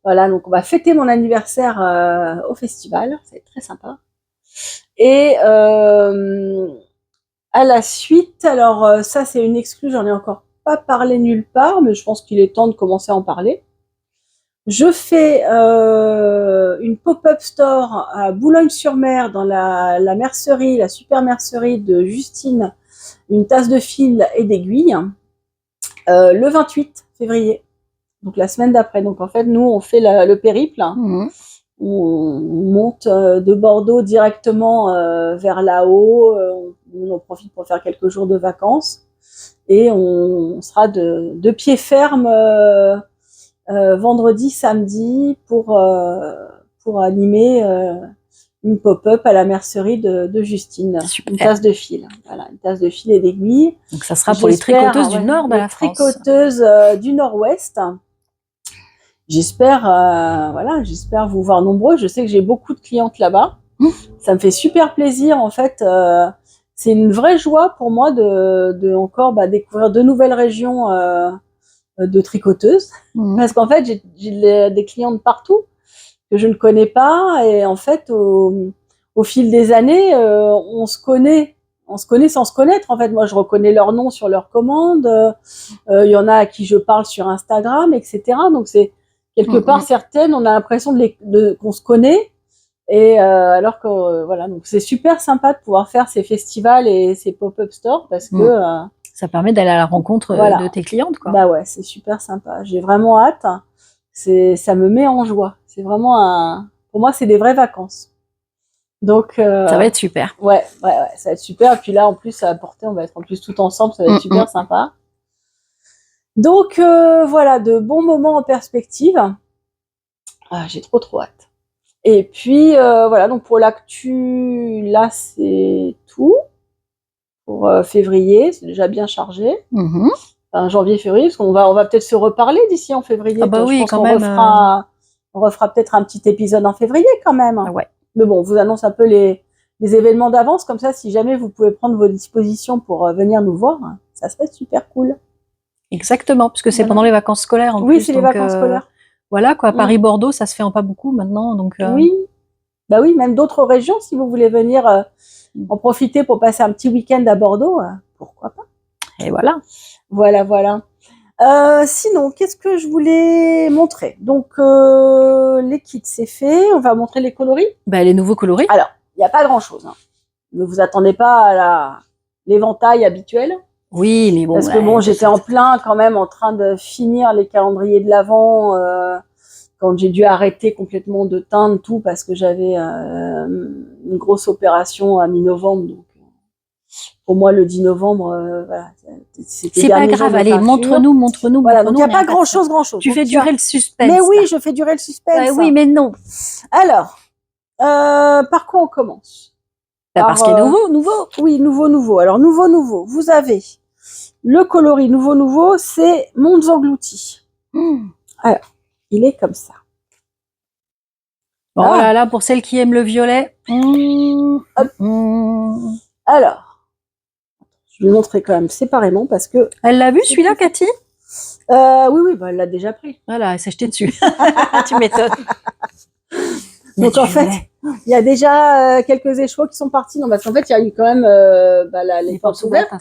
Voilà, donc on va fêter mon anniversaire au festival, ça va être très sympa. Et à la suite, alors ça c'est une exclue, j'en ai encore pas parlé nulle part, mais je pense qu'il est temps de commencer à en parler. Je fais une pop-up store à Boulogne-sur-Mer dans la mercerie, la super mercerie de Justine, une tasse de fil et d'aiguilles, le 28 février, donc la semaine d'après. Donc en fait, nous, on fait le périple, on monte de Bordeaux directement vers là-haut, on en profite pour faire quelques jours de vacances, et on sera de pied ferme vendredi, samedi pour animer une pop-up à la mercerie de Justine. Super. Une tasse de fil. Voilà, une tasse de fil et d'aiguille. Donc ça sera pour les tricoteuses du nord de la France. Tricoteuses du nord-ouest. J'espère j'espère vous voir nombreux. Je sais que j'ai beaucoup de clientes là-bas. Ça me fait super plaisir en fait. C'est une vraie joie pour moi de encore découvrir de nouvelles régions de tricoteuses, parce qu'en fait j'ai des clients de partout que je ne connais pas, et en fait au fil des années on se connaît on se connaît sans se connaître. En fait, moi, je reconnais leur nom sur leurs commandes. Il y en a à qui je parle sur Instagram, etc. Donc, c'est quelque part certaines, on a l'impression qu'on se connaît. Et alors que voilà, donc c'est super sympa de pouvoir faire ces festivals et ces pop-up stores parce que ça permet d'aller à la rencontre de tes clientes, quoi. Bah ouais, c'est super sympa. J'ai vraiment hâte. Ça me met en joie. C'est vraiment pour moi, c'est des vraies vacances. Donc ça va être super. Ouais, ça va être super. Et puis là, en plus, à Porter, on va être en plus tout ensemble. Ça va être super sympa. Donc voilà, de bons moments en perspective. Ah, j'ai trop hâte. Et puis voilà, donc pour l'actu, là c'est tout pour février, c'est déjà bien chargé. Enfin, janvier, février, parce qu'on va peut-être se reparler d'ici en février. Ah bah oui, je pense quand qu'on même. on refera peut-être un petit épisode en février quand même. Ah ouais. Mais bon, on vous annonce un peu les événements d'avance, comme ça, si jamais vous pouvez prendre vos dispositions pour venir nous voir, ça serait super cool. Exactement, parce que c'est pendant les vacances scolaires en plus. Oui, c'est les vacances scolaires. Voilà quoi, Paris-Bordeaux, ça se fait en pas beaucoup maintenant, donc. Oui, bah oui, même d'autres régions, si vous voulez venir en profiter pour passer un petit week-end à Bordeaux, pourquoi pas. Et voilà. Voilà. Sinon, qu'est-ce que je voulais montrer? Donc, les kits, c'est fait. On va montrer les coloris. Bah, les nouveaux coloris. Alors, il n'y a pas grand-chose. Hein. Ne vous attendez pas à l'éventail habituel. Oui, mais bon. Parce que bon, j'étais en plein quand même en train de finir les calendriers de l'Avent quand j'ai dû arrêter complètement de teindre tout parce que j'avais une grosse opération à mi-novembre. Donc, pour moi, le 10 novembre, voilà, c'est pas grave, allez, montre-nous. Voilà, donc il n'y a pas grand-chose. Tu fais durer le suspense. Mais oui, je fais durer le suspense. Oui, mais non. Alors, par quoi on commence? Parce qu'il est nouveau. Oui, nouveau. Alors, nouveau. Vous avez le coloris nouveau, c'est Mondes Engloutis. Alors, il est comme ça. Oh là là, pour celles qui aiment le violet. Alors, je vais le montrer quand même séparément parce que... Elle l'a vu celui-là, Cathy? Oui, bah, elle l'a déjà pris. Voilà, elle s'est jetée dessus. Tu m'étonnes. Donc en fait, il y a déjà quelques échos qui sont partis. Non, parce qu'en fait, il y a eu quand même les portes ouvertes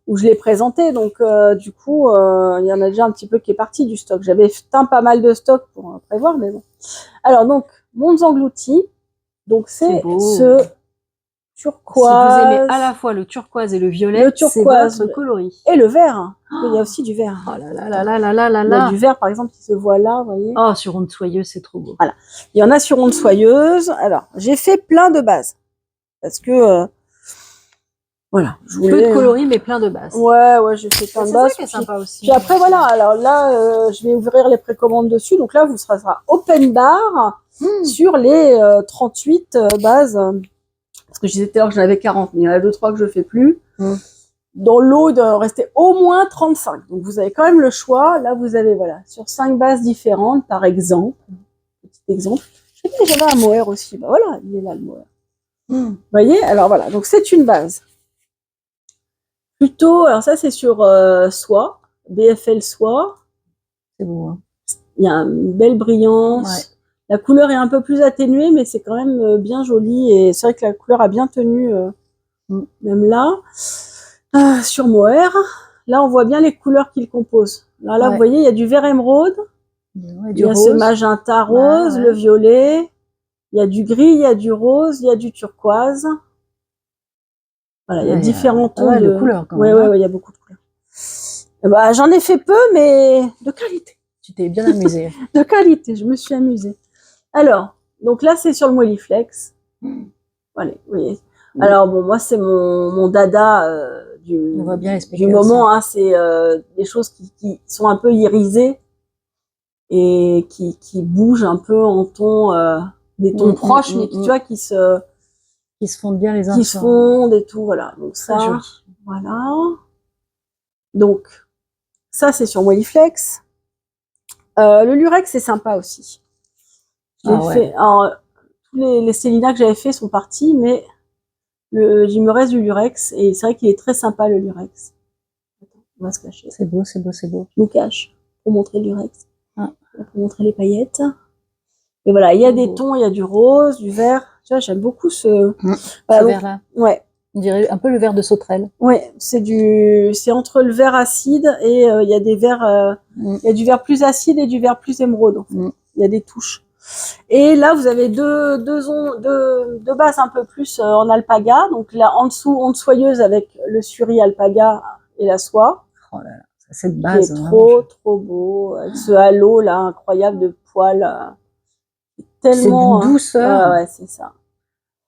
où je l'ai présenté. Donc du coup, il y en a déjà un petit peu qui est parti du stock. J'avais teint pas mal de stock pour prévoir, mais bon. Alors donc, Mondes Engloutis. Donc c'est ce turquoise. Si vous aimez à la fois le turquoise et le violet, c'est votre coloris. Et le vert. Il y a aussi du vert. Oh là là. Il y a du vert, par exemple, qui se voit là, vous voyez. Oh, sur onde soyeuse, c'est trop beau. Voilà. Il y en a sur onde soyeuse. Alors, j'ai fait plein de bases. Parce que, voilà. Peu de coloris, mais plein de bases. Ouais, j'ai fait plein de bases. C'est ça qui est sympa aussi. Puis après, voilà. Alors là, je vais ouvrir les précommandes dessus. Donc là, vous serez open bar sur les 38 bases. Parce que je disais tout à l'heure que j'en avais 40, mais il y en a 2-3 que je fais plus. Dans l'eau, il doit en rester au moins 35. Donc, vous avez quand même le choix. Là, vous avez, voilà, sur 5 bases différentes, par exemple. Petit exemple. Je sais que j'avais un mohair aussi. Bah voilà, il est là, le mohair. Vous voyez? Alors, voilà. Donc, c'est une base. Plutôt, alors ça, c'est sur soie. BFL soie. C'est beau, hein. Il y a une belle brillance. Ouais. La couleur est un peu plus atténuée, mais c'est quand même bien joli. Et c'est vrai que la couleur a bien tenu, même là. Sur mohair, là on voit bien les couleurs qu'il compose. Là vous voyez, il y a du vert émeraude, il y a ce magenta rose, le violet, il y a du gris, il y a du rose, il y a du turquoise. Voilà, il y a différents tons de couleurs. Ouais, il y a beaucoup de couleurs. Bah, j'en ai fait peu, mais de qualité. Tu t'es bien amusée. De qualité, je me suis amusée. Alors, donc là c'est sur le Moelliflex. Voilà, vous voyez. Alors bon, moi c'est mon dada on voit bien du moment, hein, c'est des choses qui sont un peu irisées et qui bougent un peu en ton des tons proches, mais tu vois qui se fondent bien les uns. Qui se fondent et tout, voilà. Donc ça, joli. Voilà. Donc ça c'est sur Moelliflex. Le Lurex c'est sympa aussi. J'ai fait. Alors, tous les Célina que j'avais fait sont partis, mais il me reste du Lurex et c'est vrai qu'il est très sympa le Lurex. Attends, on va se cacher. C'est beau. Je nous cache pour montrer le Lurex. Pour montrer les paillettes. Et voilà, il y a des tons, il y a du rose, du vert. Tu vois, j'aime beaucoup ce vert-là. Ouais. On dirait un peu le vert de sauterelle. Ouais, c'est entre le vert acide et il y a des verts, il y a du vert plus acide et du vert plus émeraude. En fait. Il y a des touches. Et là, vous avez deux bases un peu plus en alpaga. Donc là, en dessous, onde soyeuse avec le suri alpaga et la soie. Oh là là, cette base. Qui est trop beau. Avec ce halo là, incroyable de poils. Tellement. C'est une douceur. Ouais, c'est ça.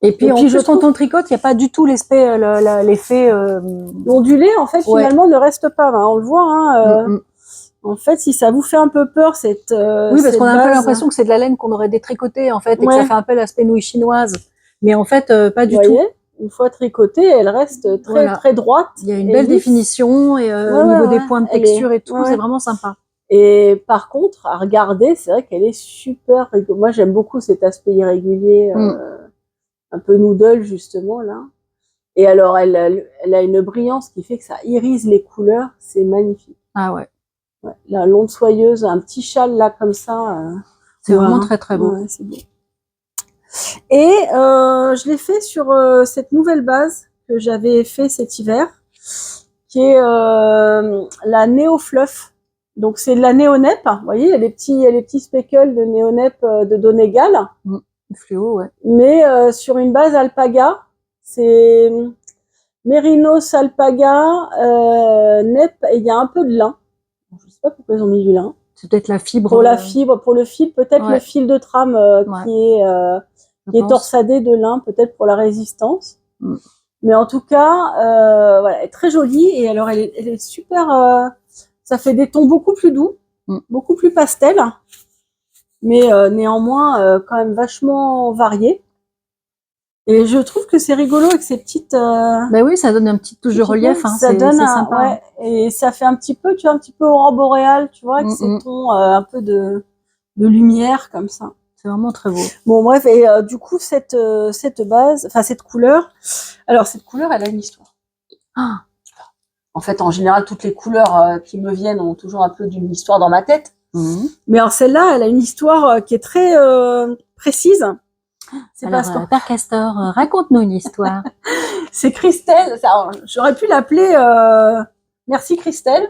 Et puis en plus, quand on tricote, il n'y a pas du tout l'effet ondulé, en fait, finalement, ne reste pas. Hein, on le voit. Hein, En fait, si ça vous fait un peu peur, cette oui, parce qu'on a un peu l'impression que c'est de la laine qu'on aurait détricotée, en fait, et que ça fait un peu l'aspect nouille chinoise. Mais en fait, pas du tout. Vous voyez, une fois tricotée, elle reste très droite. Il y a une belle définition, et au niveau des points de texture et tout, c'est vraiment sympa. Et par contre, à regarder, c'est vrai qu'elle est super. Moi, j'aime beaucoup cet aspect irrégulier. Un peu noodle justement là. Et alors elle a une brillance qui fait que ça irise les couleurs, c'est magnifique. Ah ouais. La l'onde soyeuse, un petit châle là comme ça. C'est vraiment très beau. Ouais, c'est beau. Et je l'ai fait sur cette nouvelle base que j'avais fait cet hiver, qui est la Neo Fluff. Donc c'est de la néonep. Vous voyez, il y a les petits speckles de néonep de Donegal. Fluo, ouais. Mais sur une base alpaga, c'est mérinos alpaga, nep, et il y a un peu de lin. Je sais pas pourquoi ils ont mis du lin. C'est peut-être la fibre. Pour la fibre, pour le fil, peut-être le fil de trame qui est torsadé de lin, peut-être pour la résistance. Mais en tout cas, voilà, elle est très jolie et alors elle est super. Ça fait des tons beaucoup plus doux, beaucoup plus pastel. Mais néanmoins quand même vachement varié. Et je trouve que c'est rigolo avec ces petites. Ben oui, ça donne un petit touche de relief. Hein, ça donne sympa. Et ça fait un petit peu, tu vois, un petit peu aurore boréale, tu vois, avec ces tons un peu de lumière comme ça. C'est vraiment très beau. Bon bref, et du coup cette base, enfin cette couleur. Alors cette couleur, elle a une histoire. Ah. En fait, en général, toutes les couleurs qui me viennent ont toujours un peu d'une histoire dans ma tête. Mais alors celle-là, elle a une histoire qui est très précise. C'est alors, Père Castor, raconte-nous une histoire. C'est Christelle. J'aurais pu l'appeler Merci Christelle.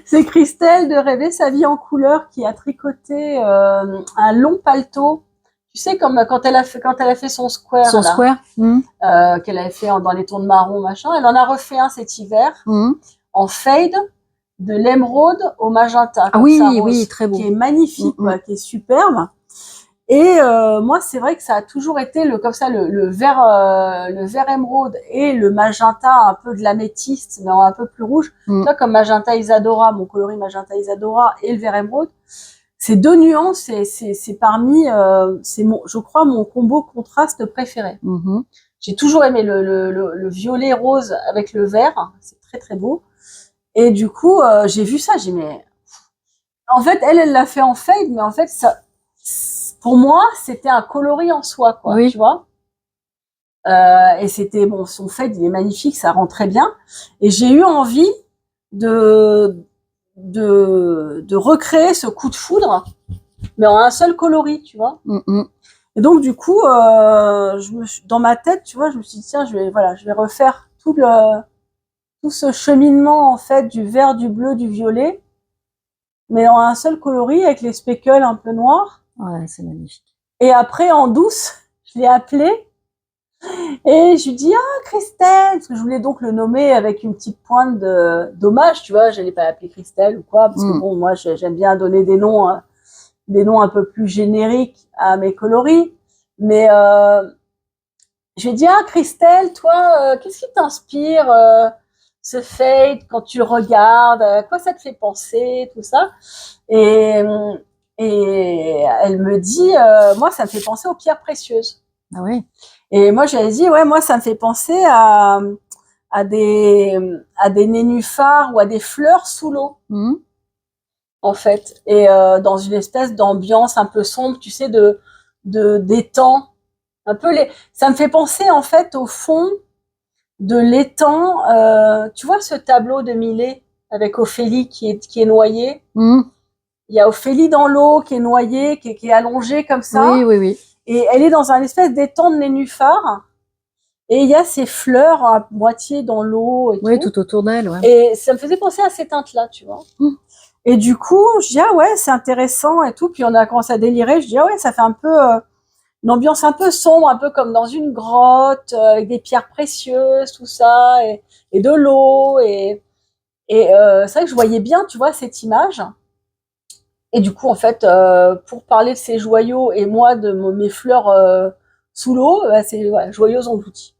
C'est Christelle de Rêver sa vie en couleur qui a tricoté un long paletot. Tu sais, comme quand elle a fait son square. Son square. Qu'elle avait fait dans les tons de marron, machin. Elle en a refait un cet hiver en fade. De l'émeraude au magenta. Ah oui, oui, très beau. Qui est magnifique, quoi, qui est superbe. Et moi, c'est vrai que ça a toujours été le vert émeraude et le magenta, un peu de l'améthyste, mais un peu plus rouge. Tu vois, comme magenta Isadora, mon coloris magenta Isadora et le vert émeraude. Ces deux nuances, c'est parmi, je crois, mon combo contraste préféré. J'ai toujours aimé le violet rose avec le vert. C'est très, très beau. Et du coup, j'ai vu ça, j'ai dit, mais en fait, elle l'a fait en fade, mais en fait, ça, pour moi, c'était un coloris en soi, quoi, tu vois. Et c'était, bon, son fade, il est magnifique, ça rend très bien. Et j'ai eu envie de recréer ce coup de foudre, mais en un seul coloris, tu vois. Et donc, du coup, dans ma tête, tu vois, je me suis dit, tiens, je vais refaire tout ce cheminement en fait du vert, du bleu, du violet, mais en un seul coloris avec les speckles un peu noirs. Ouais, c'est magnifique. Et après en douce, je l'ai appelé et je lui dis Christelle, parce que je voulais donc le nommer avec une petite pointe d'hommage, tu vois, je n'allais pas l'appeler Christelle ou quoi, parce que bon, moi j'aime bien donner des noms un peu plus génériques à mes coloris, mais je lui ai dit Christelle, toi, qu'est-ce qui t'inspire ce fade quand tu le regardes, à quoi ça te fait penser, tout ça. Et elle me dit, moi, ça me fait penser aux pierres précieuses. Ah oui. Et moi, j'avais dit, ouais, moi, ça me fait penser à des nénuphars ou à des fleurs sous l'eau, en fait. Et dans une espèce d'ambiance un peu sombre, tu sais, d'étang. Un peu ça me fait penser, en fait, au fond de l'étang, tu vois ce tableau de Millet avec Ophélie qui est noyée. Il y a Ophélie dans l'eau qui est noyée, qui est allongée comme ça. Oui. Et elle est dans un espèce d'étang de nénuphar. Et il y a ces fleurs à moitié dans l'eau et Oui, tout. tout autour d'elle, ouais. Et ça me faisait penser à ces teintes-là, tu vois. Et du coup, je dis, ah ouais, c'est intéressant et tout. Puis on a commencé à délirer. Je dis, ah ouais, ça fait un peu une ambiance un peu sombre, un peu comme dans une grotte, avec des pierres précieuses, tout ça, et de l'eau. Et c'est vrai que je voyais bien, tu vois, cette image. Et du coup, en fait, pour parler de ces joyaux et moi de mes fleurs sous l'eau, c'est joyeuse engloutie.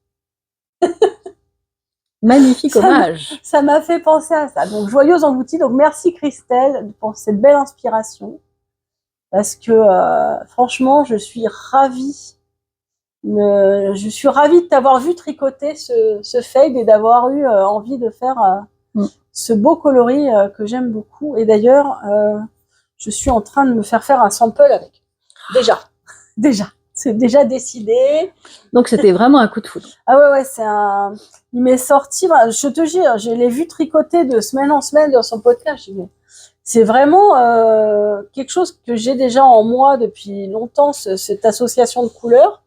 Magnifique Ça m'a- hommage. Ça m'a fait penser à ça. Donc, joyeuse engloutie. Donc, merci Christelle pour cette belle inspiration. Parce que, franchement, je suis ravie. Je suis ravie de t'avoir vu tricoter ce fade et d'avoir eu envie de faire ce beau coloris que j'aime beaucoup. Et d'ailleurs, je suis en train de me faire un sample avec. Déjà. C'est déjà décidé. Donc, c'était vraiment un coup de foudre. Ah ouais, il m'est sorti, je te jure, je l'ai vu tricoter de semaine en semaine dans son podcast. Je dis, mais c'est vraiment quelque chose que j'ai déjà en moi depuis longtemps, cette association de couleurs.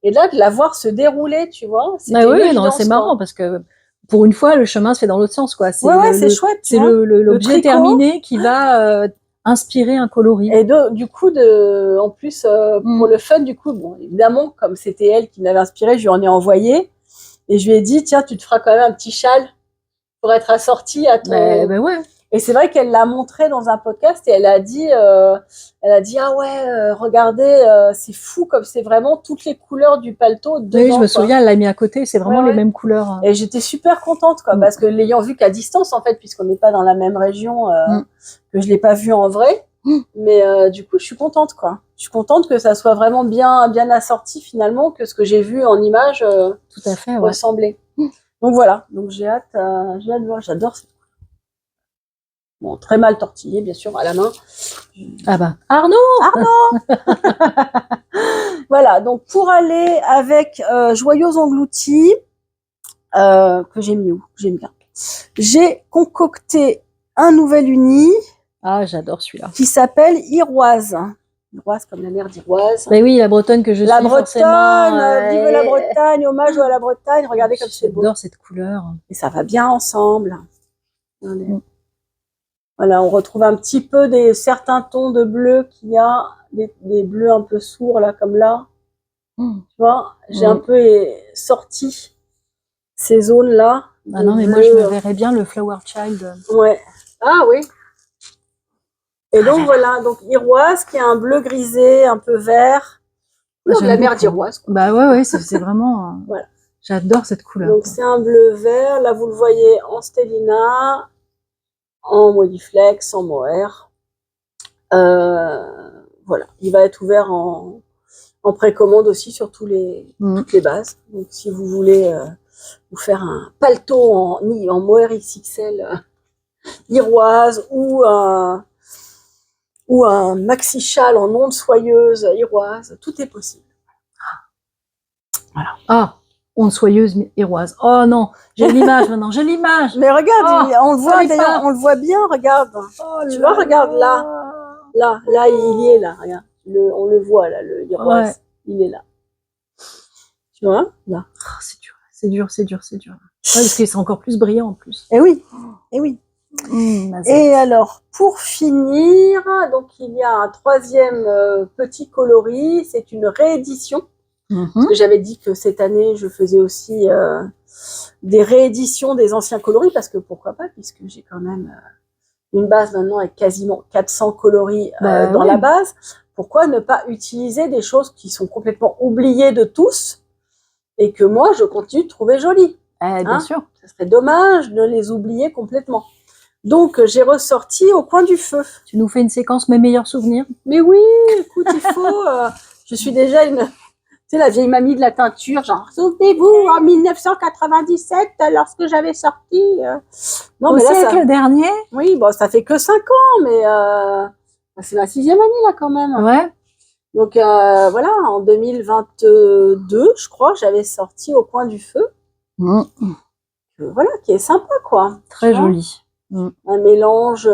Et là, de la voir se dérouler, tu vois, c'était oui, une évidence, c'est marrant parce que pour une fois, le chemin se fait dans l'autre sens, quoi. C'est c'est chouette. C'est l'objet terminé qui va inspirer un coloris. Et du coup, en plus, pour le fun, du coup, bon, évidemment, comme c'était elle qui m'avait inspiré, je lui en ai envoyé. Et je lui ai dit, tiens, tu te feras quand même un petit châle pour être assorti à ton... ouais. Et c'est vrai qu'elle l'a montré dans un podcast et elle a dit ah ouais, regardez, c'est fou comme c'est vraiment toutes les couleurs du paletot dedans. Oui, je me souviens, elle l'a mis à côté, c'est vraiment les mêmes couleurs. Et j'étais super contente, quoi, parce que l'ayant vu qu'à distance, en fait, puisqu'on n'est pas dans la même région, que je l'ai pas vu en vrai, mais du coup, je suis contente, quoi. Je suis contente que ça soit vraiment bien assorti finalement, que ce que j'ai vu en image tout à fait, ressemblait. Donc voilà, donc j'ai hâte de voir, j'adore ça. Bon, très mal tortillé, bien sûr, à la main. Ah bah, Arnaud Voilà, donc pour aller avec Joyeuse engloutie, que j'ai mis où? J'aime bien. J'ai concocté un nouvel uni. Ah, j'adore celui-là. Qui s'appelle Iroise. Iroise comme la mer d'Iroise. Ben oui, la Bretonne que je suis Bretagne, vive la Bretagne, hommage à la Bretagne. Regardez comme c'est beau. J'adore cette couleur. Et ça va bien ensemble. Voilà, on retrouve un petit peu certains tons de bleu qu'il y a, des bleus un peu sourds là, comme là. Tu vois, j'ai un peu sorti ces zones là. Ah non, mais moi je me verrais bien le Flower Child. Ouais. Ah oui. Et donc voilà, donc Iroise qui est un bleu grisé, un peu vert. La mer d'Iroise. Bah ouais, c'est vraiment. Voilà. J'adore cette couleur. Donc c'est un bleu vert. Là vous le voyez en Stellina, en Modiflex, en Mohair. Voilà, il va être ouvert en précommande aussi sur toutes les bases. Donc si vous voulez vous faire un paletot en Mohair XXL Iroise ou un maxi châle en onde soyeuse Iroise, tout est possible. Voilà. Ah, onde soyeuse Iroise. Oh non, j'ai l'image maintenant, j'ai l'image. Mais regarde, on le voit d'ailleurs, on le voit bien, regarde. Tu vois, regarde là, il y est là, regarde. On le voit là, le Iroise, il est là. Tu vois, là. Oh, c'est dur. Ouais, parce que c'est encore plus brillant en plus. Eh oui. Et alors, pour finir, donc il y a un troisième petit coloris, c'est une réédition. Parce que j'avais dit que cette année, je faisais aussi des rééditions des anciens coloris, parce que pourquoi pas, puisque j'ai quand même une base maintenant avec quasiment 400 coloris dans la base. Pourquoi ne pas utiliser des choses qui sont complètement oubliées de tous et que moi, je continue de trouver jolies. Bien sûr. Ça serait dommage de les oublier complètement. Donc, j'ai ressorti Au coin du feu. Tu nous fais une séquence Mes meilleurs souvenirs? Mais oui, écoute, il faut... je suis déjà tu sais, la vieille mamie de la teinture, genre, souvenez-vous, en 1997, lorsque j'avais sorti... Non, mais là, c'est le dernier. Oui, bon, ça fait que 5 ans, mais c'est la 6e année, là, quand même. Ouais. Donc, voilà, en 2022, je crois, j'avais sorti Au coin du feu. Voilà, qui est sympa, quoi. Très joli. Un mélange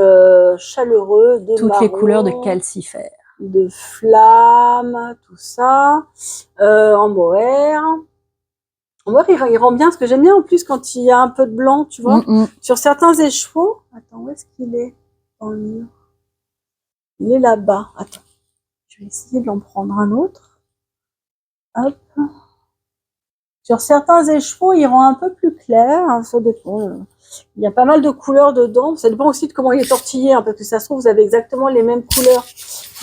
chaleureux de toutes les couleurs de calcifère, de flamme, tout ça, en mohair. Moi, il rend bien, parce que j'aime bien en plus quand il y a un peu de blanc, tu vois. Sur certains écheveaux. Attends, où est-ce qu'il est dans le mur? Il est là-bas. Attends. Je vais essayer de l'en prendre un autre. Hop. Sur certains écheveaux, il rend un peu plus clair. Hein, ça dépend. Il y a pas mal de couleurs dedans. Ça dépend aussi de comment il est tortillé, hein, parce que ça se trouve, vous avez exactement les mêmes couleurs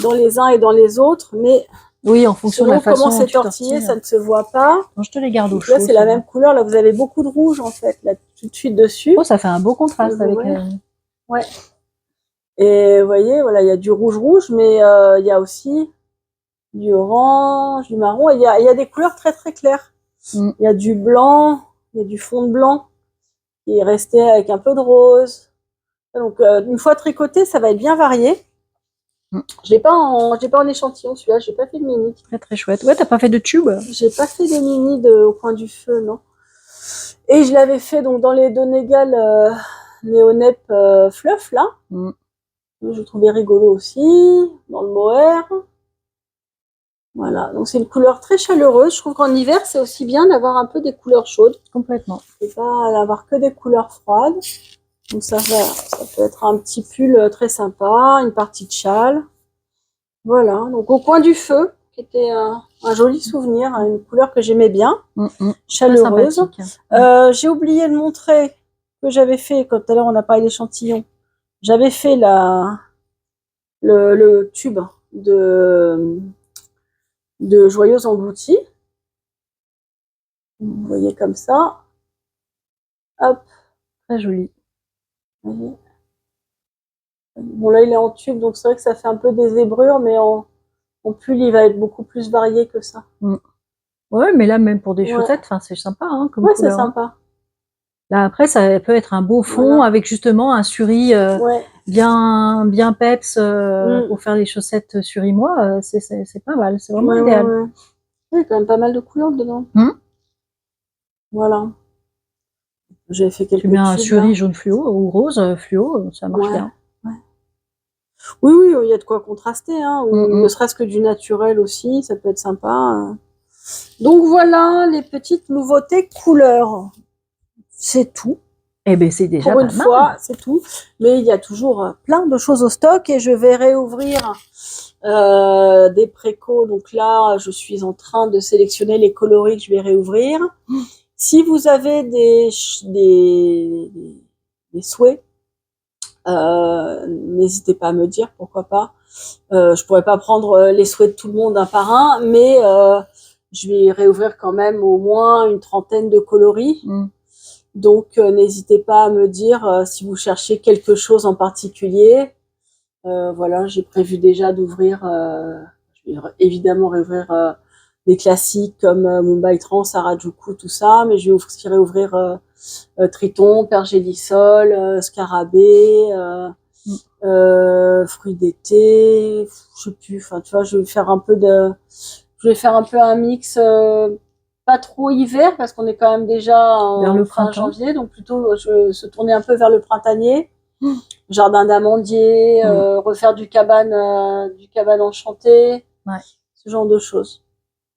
dans les uns et dans les autres, mais oui, en fonction de la façon comment c'est tortillé, ça ne se voit pas. Non, je te les garde au chaud. Là, c'est la même couleur. Là, vous avez beaucoup de rouge, en fait, là, tout de suite dessus. Oh, ça fait un beau contraste avec... Ouais. Et vous voyez, voilà, il y a du rouge, mais il y a aussi du orange, du marron, et il y a des couleurs très très claires. Il y a du blanc, il y a du fond de blanc qui est resté avec un peu de rose. Donc une fois tricoté, ça va être bien varié. J'ai pas en échantillon celui-là, j'ai pas fait de mini. Très très chouette. Ouais, t'as pas fait de tube? J'ai pas fait des mini au coin du feu, non. Et je l'avais fait donc dans les Donegal Néonep Fluff là. Je trouvais rigolo aussi dans le mohair. Voilà, donc c'est une couleur très chaleureuse. Je trouve qu'en hiver, c'est aussi bien d'avoir un peu des couleurs chaudes. Complètement. Et pas d'avoir que des couleurs froides. Donc ça peut être un petit pull très sympa, une partie de châle. Voilà, donc au coin du feu, qui était un joli souvenir, une couleur que j'aimais bien, chaleureuse. J'ai oublié de montrer que j'avais fait, quand tout à l'heure on a parlé d'échantillon, j'avais fait le tube de joyaux engloutis. Vous voyez comme ça. Hop. Très joli. Bon là il est en tube, donc c'est vrai que ça fait un peu des zébrures, mais en pull il va être beaucoup plus varié que ça. Ouais, mais là même pour des chaussettes, c'est sympa hein, comme couleur. Ouais, c'est sympa. Là après ça peut être un beau fond avec justement un suri bien peps pour faire les chaussettes surimois, c'est pas mal, c'est vraiment idéal. Il y a quand même pas mal de couleurs dedans. Voilà. J'ai fait quelques Tu mets un suri jaune fluo ou rose fluo, ça marche bien. Oui, il y a de quoi contraster, hein, ou ne serait-ce que du naturel aussi, ça peut être sympa. Donc voilà les petites nouveautés couleurs. C'est tout. Eh ben c'est déjà pour une fois, c'est tout. Mais il y a toujours plein de choses au stock et je vais réouvrir des précos. Donc là, je suis en train de sélectionner les coloris que je vais réouvrir. Si vous avez des souhaits, n'hésitez pas à me dire, pourquoi pas. Je pourrais pas prendre les souhaits de tout le monde un par un, mais je vais réouvrir quand même au moins une trentaine de coloris. Donc n'hésitez pas à me dire si vous cherchez quelque chose en particulier. Voilà, j'ai prévu déjà d'ouvrir, je vais évidemment réouvrir des classiques comme Mumbai Trans, Harajuku, tout ça, mais je vais aussi réouvrir Triton, Pergélisol, Scarabée, Fruits d'été, je sais plus, enfin tu vois, je vais faire un peu un mix pas trop hiver parce qu'on est quand même déjà vers le fin janvier, donc plutôt se tourner un peu vers le printanier. Jardin d'amandier, refaire du cabane enchanté, ce genre de choses.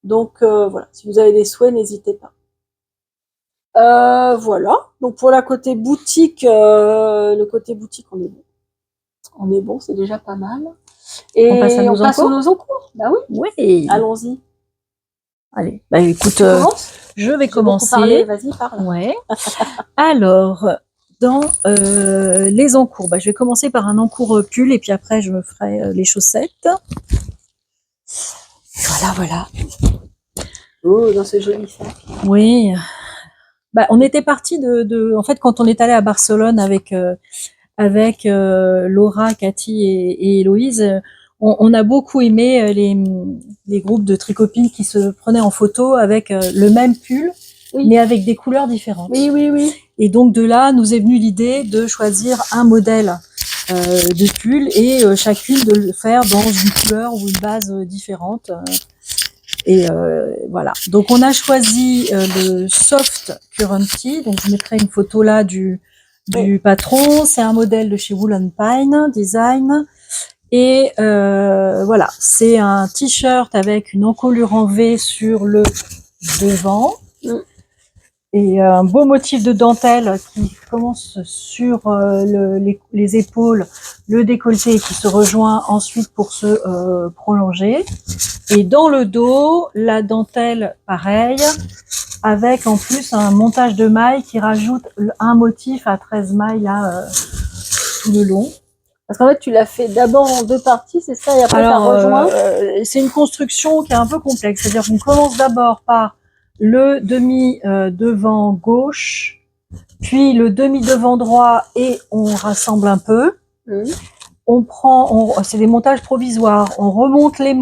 Donc voilà, si vous avez des souhaits, n'hésitez pas. Voilà, donc pour le côté boutique, on est bon. On est bon, c'est déjà pas mal. Et on passe à nos encours. Bah oui. Allons-y. Allez, bah écoute, je vais commencer. Vas-y, parle. Ouais. Alors, dans les encours, bah, je vais commencer par un encours pull et puis après je me ferai les chaussettes. Voilà. Oh, dans ce joli sac. Oui. Bah, on était parti en fait, quand on est allé à Barcelone avec Laura, Cathy et Héloïse, on a beaucoup aimé les groupes de tricopines qui se prenaient en photo avec le même pull, mais avec des couleurs différentes. Oui. Et donc de là, nous est venue l'idée de choisir un modèle de pull et chacune de le faire dans une couleur ou une base différente. Et voilà. Donc on a choisi le Soft Currenty. Donc je mettrai une photo là du patron. C'est un modèle de chez Wool Pine Design. Et voilà, c'est un t-shirt avec une encolure en V sur le devant. Et un beau motif de dentelle qui commence sur les épaules, le décolleté qui se rejoint ensuite pour se prolonger. Et dans le dos, la dentelle pareil, avec en plus un montage de mailles qui rajoute un motif à 13 mailles là, tout le long. Parce qu'en fait, tu l'as fait d'abord en 2 parties, c'est ça, et après tu as rejoint. C'est une construction qui est un peu complexe. C'est-à-dire qu'on commence d'abord par le demi-devant gauche, puis le demi-devant droit et on rassemble un peu. C'est des montages provisoires. On remonte les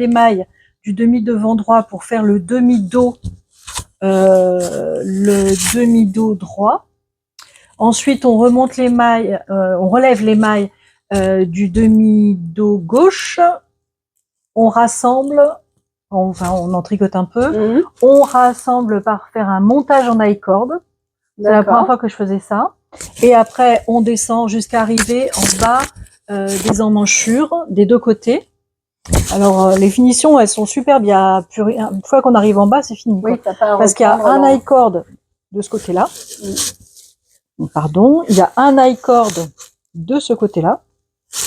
mailles du demi-devant droit pour faire le demi-dos droit. Ensuite, on remonte les mailles, on relève les mailles du demi-dos gauche. On rassemble, on en tricote un peu. On rassemble par faire un montage en high-cord. C'est la première fois que je faisais ça. Et après, on descend jusqu'à arriver en bas des emmanchures des 2 côtés. Alors, les finitions, elles sont superbes. Une fois qu'on arrive en bas, c'est fini. Oui, t'as pas à parce qu'il y a un high-cord de ce côté-là. Pardon. Il y a un high-cord de ce côté-là.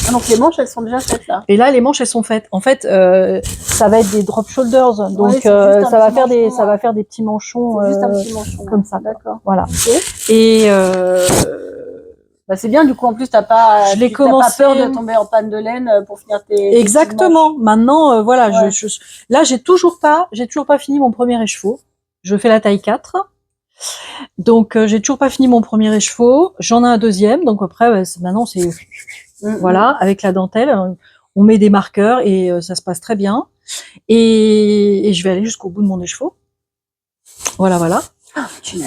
Ah, donc les manches, elles sont déjà faites là. Et là, les manches, elles sont faites. En fait, ça va être des drop shoulders, donc ça va faire des petits manchons, juste un petit manchon comme ça. D'accord. Voilà. Okay. Et bah c'est bien. Du coup, en plus, t'as pas peur de tomber en panne de laine pour finir tes. Exactement. Maintenant, voilà, ouais. Là, j'ai toujours pas fini mon premier écheveau. Je fais la taille 4. Donc, j'ai toujours pas fini mon premier écheveau. J'en ai un deuxième. Donc après, maintenant, c'est voilà, avec la dentelle, on met des marqueurs et ça se passe très bien. Et je vais aller jusqu'au bout de mon écheveau. Voilà.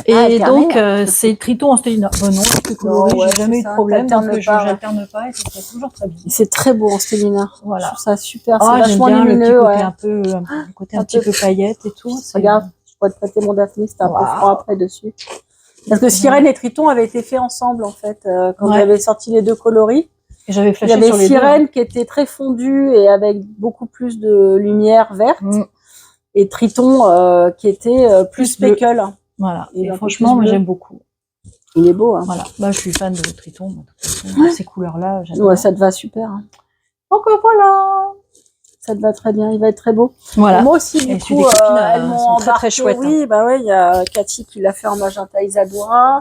Et donc, c'est triton en stélina. Bon, non, c'est coloré, j'ai jamais eu de problème, donc j'alterne pas et ça se passe toujours très bien. C'est très beau en stélina. Voilà. Je trouve ça super, c'est vachement bien lumineux. Le côté un petit peu paillette et tout. Regarde, je pourrais te prêter mon Daphné, c'était un peu froid après dessus. Parce que Sirène et Triton avaient été faits ensemble, en fait, quand j'avais sorti les 2 coloris. J'avais flashé sur les 2. Il y avait Sirène qui était très fondue et avec beaucoup plus de lumière verte. Et Triton qui était plus speckle. Voilà. Et franchement, moi, j'aime beaucoup. Il est beau. Hein. Voilà. Bah, je suis fan de Triton. Ces couleurs-là, j'aime. Ouais, ça te va super. Hein. Donc voilà. Ça te va très bien. Il va être très beau. Voilà. Et moi aussi, du coup, elles m'ont embarqué. Très chouettes. Oui, bah ouais, il y a Cathy qui l'a fait en magenta Isadora.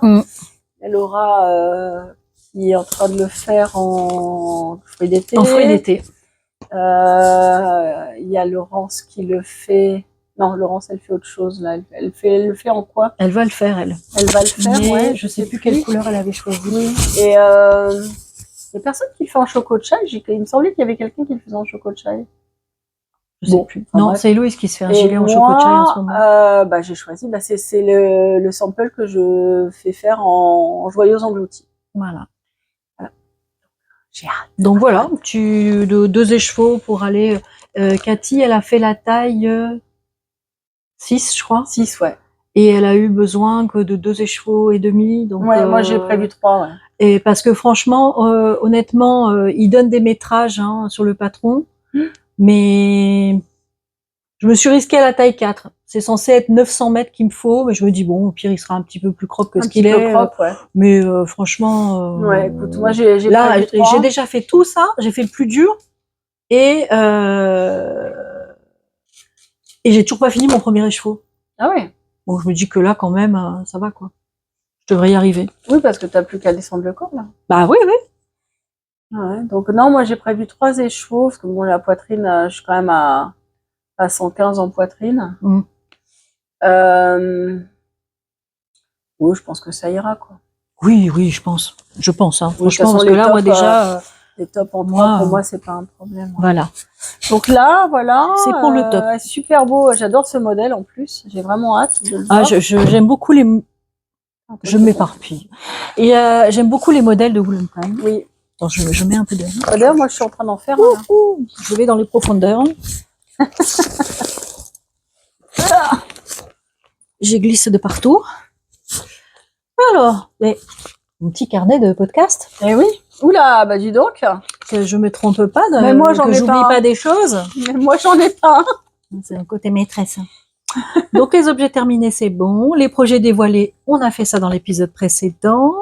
Laura qui est en train de le faire en fruits d'été. En fruits d'été. Il y a Laurence qui le fait. Non, Laurence, elle fait autre chose là. Elle le fait en quoi? Elle va le faire, elle. Elle va le faire, mais ouais. Je sais plus quelle couleur elle avait choisi. Oui. Et il y a personne qui le fait en choco chai. Il me semblait qu'il y avait quelqu'un qui le faisait en choco chai. Je sais plus. Enfin, non, c'est Héloïse qui se fait un gilet en choco chai en ce moment. Bah, j'ai choisi. Bah, c'est le sample que je fais faire en joyeuse engloutie. Voilà. Donc voilà, 2 écheveaux pour aller. Cathy, elle a fait la taille 6, je crois. 6, ouais. Et elle a eu besoin que de 2 écheveaux et demi. Donc, ouais, moi j'ai prévu 3, ouais. Et parce que franchement, honnêtement, il donne des métrages sur le patron. Mais je me suis risquée à la taille 4. C'est censé être 900 mètres qu'il me faut, mais je me dis bon, au pire il sera un petit peu plus crop que ce qu'il est. Propre, ouais. Mais franchement, ouais, écoute, moi j'ai déjà fait tout ça, j'ai fait le plus dur et j'ai toujours pas fini mon premier écheveau. Ah ouais. Bon, je me dis que là quand même, ça va quoi. Je devrais y arriver. Oui, parce que t'as plus qu'à descendre le corps là. Bah oui. Ouais, donc non, moi j'ai prévu 3 écheveaux parce que bon, la poitrine, je suis quand même à 115 en poitrine. Oui, je pense que ça ira quoi. Oui, je pense. Hein. Oui, franchement, parce que là, moi déjà, les tops en 3 pour moi c'est pas un problème. Ouais. Voilà. Donc là, voilà. C'est pour le top. Super beau. J'adore ce modèle en plus. J'ai vraiment hâte de le voir. J'aime beaucoup les. Je m'éparpille. Et j'aime beaucoup les modèles de Wool & Pine. Oui. Attends, je mets un peu d'air. D'ailleurs, moi, je suis en train d'en faire un. Je vais dans les profondeurs. J'ai glissé de partout. Alors, mon petit carnet de podcast. Eh oui. Oula, bah dis donc. Que je me trompe pas. Mais moi, j'en ai que j'oublie pas des choses. Mais moi, j'en ai pas. C'est un côté maîtresse. Donc les objets terminés, c'est bon. Les projets dévoilés, on a fait ça dans l'épisode précédent.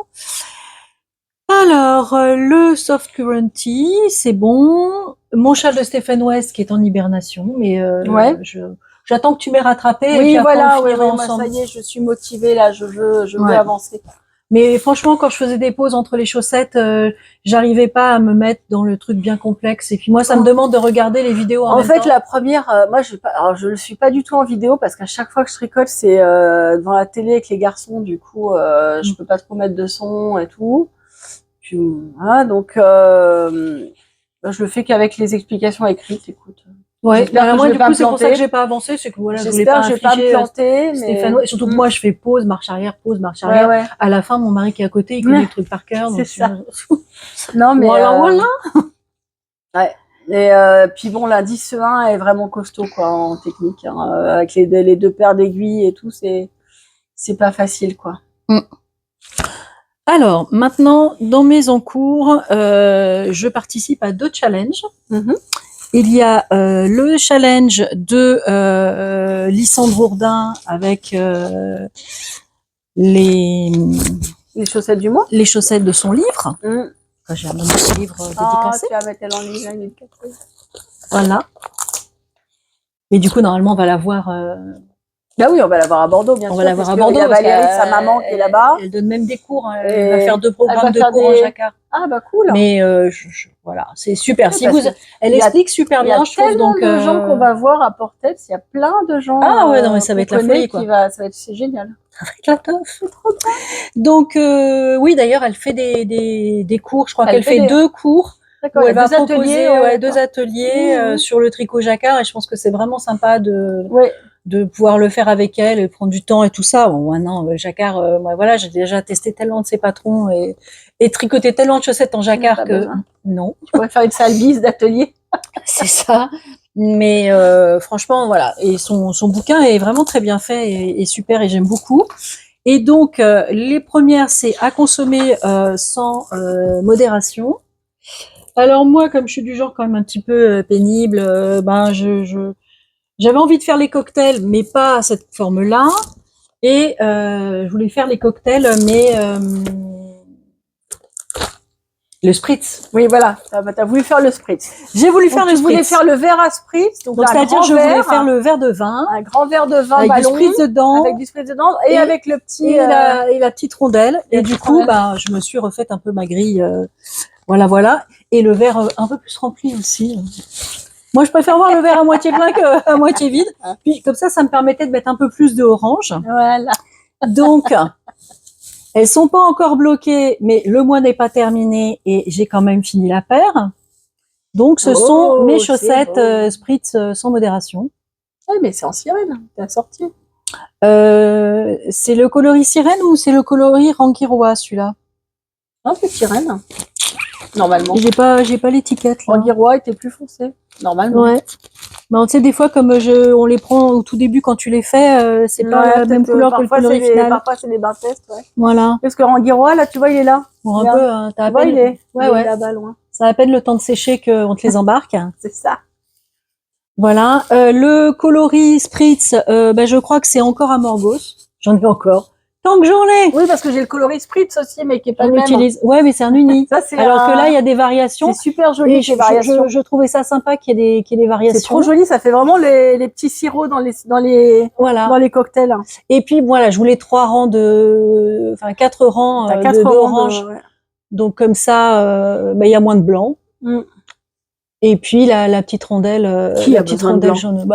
Alors, le Soft Currenty, c'est bon. Mon chat de Stephen West qui est en hibernation, mais Ouais. j'attends que tu m'aies rattrapé. Et Oui, puis après, voilà, on ouais, finira moi, ensemble. ça y est, je suis motivée, là, je veux Ouais. avancer. Mais franchement, quand je faisais des pauses entre les chaussettes, j'arrivais pas à me mettre dans le truc bien complexe. Et puis moi, ça me demande de regarder les vidéos en même temps. La première, moi, je le suis pas du tout en vidéo parce qu'à chaque fois que je tricole, c'est devant la télé avec les garçons. Du coup, je peux pas trop mettre de son et tout. Puis, voilà, donc je le fais qu'avec les explications écrites. Écoute. Ouais, J'espère que moi, je vais du pas coup, me c'est pour ça que planter. j'ai pas avancé, c'est que voilà, je voulais J'espère pas que je vais pas me infliger planter, mais Stéphane, et surtout que moi, je fais pause, marche arrière, ouais. À la fin, mon mari qui est à côté, il connaît le truc par cœur. C'est donc, ça. Non, mais voilà. Ouais. Et puis bon, l'indice 1 est vraiment costaud quoi en technique, hein, avec les deux paires d'aiguilles et tout, c'est pas facile quoi. Alors, maintenant, dans mes encours, je participe à 2 challenges. Il y a le challenge de Lysandre Hourdin avec les chaussettes du mois. Les chaussettes de son livre. J'ai un autre livre dédicacé. Tu vas mettre elle en ligne. Voilà. Et du coup, normalement, on va la voir. Bah oui, on va la voir à Bordeaux, bien sûr. On va la voir à Bordeaux. Il y a Valérie, sa maman, qui est là-bas. Elle donne même des cours. Elle va faire 2 programmes de cours en jacquard. Ah bah cool. Mais voilà, c'est super. Oui, Si vous, elle explique super bien, je trouve. Il y a tellement de gens qu'on va voir à Portet. Il y a plein de gens. Ah ouais, non mais ça va être la folie quoi. C'est génial. Ça va être la teuf. C'est trop bien. Donc oui, d'ailleurs, elle fait des cours. Je crois qu'elle fait 2 cours. D'accord. Elle va proposer 2 ateliers sur le tricot jacquard et je pense que c'est vraiment sympa de pouvoir le faire avec elle et prendre du temps et tout ça. Bon, maintenant, jacquard, moi, voilà, j'ai déjà testé tellement de ses patrons et tricoté tellement de chaussettes en jacquard que non. Tu pourrais faire une sale bise d'atelier. C'est ça. Mais franchement, voilà. Et son bouquin est vraiment très bien fait et super et j'aime beaucoup. Et donc, les premières, c'est à consommer sans modération. Alors moi, comme je suis du genre quand même un petit peu pénible, j'avais envie de faire les cocktails, mais pas à cette forme-là. Et je voulais faire les cocktails, mais le spritz. Oui, voilà. T'as voulu faire le spritz. J'ai voulu faire le spritz. Tu voulais faire le verre à spritz. Donc c'est-à-dire, je voulais faire le verre de vin. Un grand verre de vin avec ballon. Du spritz dedans. Avec du spritz dedans. Et avec le petit... Et la petite rondelle. Et du coup, je me suis refaite un peu ma grille. Voilà. Et le verre un peu plus rempli aussi. Moi, je préfère voir le verre à moitié plein qu'à moitié vide. Puis, comme ça me permettait de mettre un peu plus de orange. Voilà. Donc, elles sont pas encore bloquées, mais le mois n'est pas terminé et j'ai quand même fini la paire. Donc, ce sont mes chaussettes spritz sans modération. Oui, mais c'est en sirène. T'as sorti. C'est le coloris sirène ou c'est le coloris rangirois, celui-là? Non, c'est sirène. Normalement. J'ai pas l'étiquette. Rangirois était plus foncé. Normalement. Ouais. Tu sais, des fois, comme on les prend au tout début quand tu les fais, c'est pas la même couleur que le coloris final. Parfois, c'est des bains tests, ouais. Voilà. Parce que Rangirois, là, tu vois, il est là. Bon, un peu, t'as à peine. Il est là-bas loin. Ça a à peine le temps de sécher qu'on te les embarque. C'est ça. Voilà. Le coloris spritz, je crois que c'est encore à Morgos. J'en ai encore. Tant que j'en ai. Oui, parce que j'ai le coloris spritz aussi, mais qui est pas le même. Ouais, mais c'est un uni. Ça, alors que là, il y a des variations. C'est super joli, ces variations. Je trouvais ça sympa qu'il y ait des variations. C'est trop joli, ça fait vraiment les petits sirops dans les cocktails. Et puis, voilà, je voulais 4 rangs d'orange. Ouais. Donc, comme ça, il y a moins de blanc. Et puis la petite rondelle, jaune.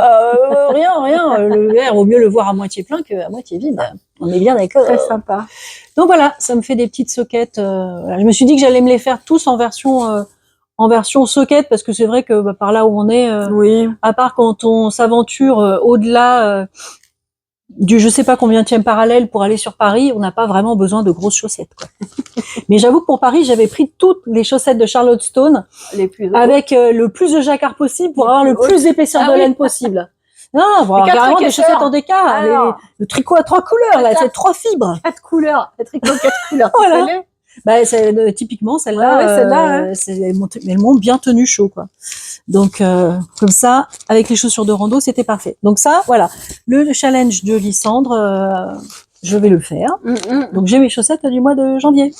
Rien. Le verre, vaut mieux le voir à moitié plein qu'à moitié vide. On est bien d'accord. Très sympa. Donc voilà, ça me fait des petites soquettes. Je me suis dit que j'allais me les faire tous en version soquette parce que c'est vrai que par là où on est, à part quand on s'aventure au-delà du je sais pas combienième parallèle pour aller sur Paris, on n'a pas vraiment besoin de grosses chaussettes, quoi. Mais j'avoue que pour Paris, j'avais pris toutes les chaussettes de Charlotte Stone avec le plus de jacquard possible pour avoir le plus d'épaisseur de laine possible. Non, voilà, carrément des chaussettes en déca. Le tricot à 3 couleurs, là, c'est 3 fibres. 4 couleurs. Le tricot 4 couleurs. Voilà. Bah, typiquement, celle-là, elles m'ont bien tenu chaud, quoi. Donc, comme ça, avec les chaussures de rando, c'était parfait. Donc ça, voilà, le challenge de Lysandre, je vais le faire. Donc, j'ai mes chaussettes du mois de janvier.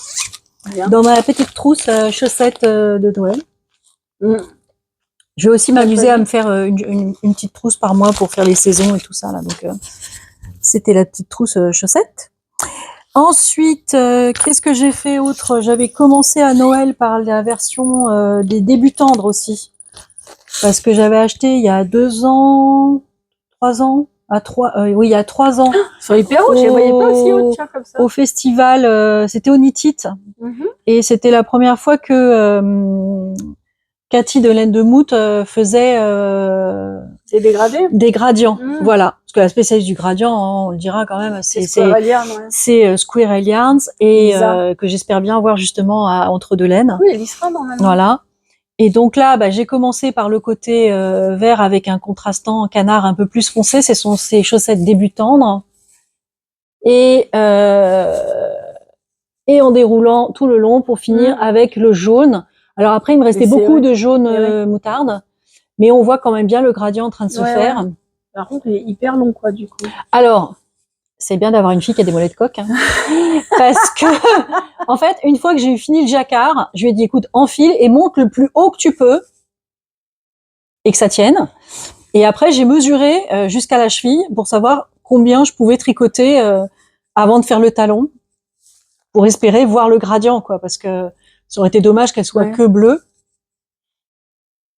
Bien. Dans ma petite trousse chaussettes de Noël. Je vais aussi m'amuser à me faire une petite trousse par mois pour faire les saisons et tout ça, là. Donc, c'était la petite trousse chaussettes. Ensuite, qu'est-ce que j'ai fait autre? J'avais commencé à Noël par la version des débutandres aussi. Parce que j'avais acheté il y a 2 ans, 3 ans, oui, il y a 3 ans. Ils sont hyper hauts, je les voyais pas aussi hautes, tiens, comme ça. Au festival, c'était au Nitite. Et c'était la première fois que Cathy de Laine de Moute faisait des dégradés, des gradients. Voilà, parce que la spécialiste du gradient, on le dira quand même, c'est Squirrel Yarns et que j'espère bien voir justement entre deux laines. Oui, elle y sera normalement. Voilà. Et donc là, j'ai commencé par le côté vert avec un contrastant canard un peu plus foncé. Ce sont ces chaussettes débutantes. Et en déroulant tout le long pour finir avec le jaune. Alors après, il me restait beaucoup de jaune moutarde, mais on voit quand même bien le gradient en train de se faire. Ouais. Par contre, il est hyper long, quoi, du coup. Alors, c'est bien d'avoir une fille qui a des mollets de coq, hein, parce que, en fait, une fois que j'ai eu fini le jacquard, je lui ai dit, écoute, enfile et monte le plus haut que tu peux et que ça tienne. Et après, j'ai mesuré jusqu'à la cheville pour savoir combien je pouvais tricoter avant de faire le talon, pour espérer voir le gradient, quoi, parce que ça aurait été dommage qu'elle soit que bleue.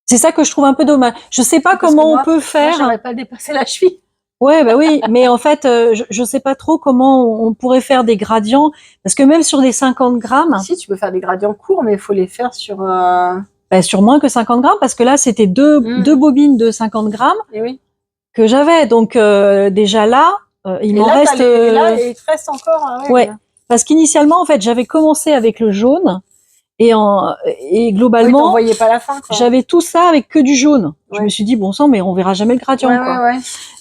C'est ça que je trouve un peu dommage. Je sais pas comment on peut faire. Moi, j'aurais pas dépassé la cheville. Ouais, oui, mais en fait, je sais pas trop comment on pourrait faire des gradients, parce que même sur des 50 grammes. Si, tu peux faire des gradients courts, mais il faut les faire sur. Sur moins que 50 grammes, parce que là, c'était deux bobines de 50 grammes que j'avais. Donc déjà là, il m'en reste. Et là, il te reste encore. Ouais. Parce qu'initialement, en fait, j'avais commencé avec le jaune et globalement, t'en voyais pas la fin, quoi. J'avais tout ça avec que du jaune. Je me suis dit bon sang, mais on verra jamais le gradient, quoi.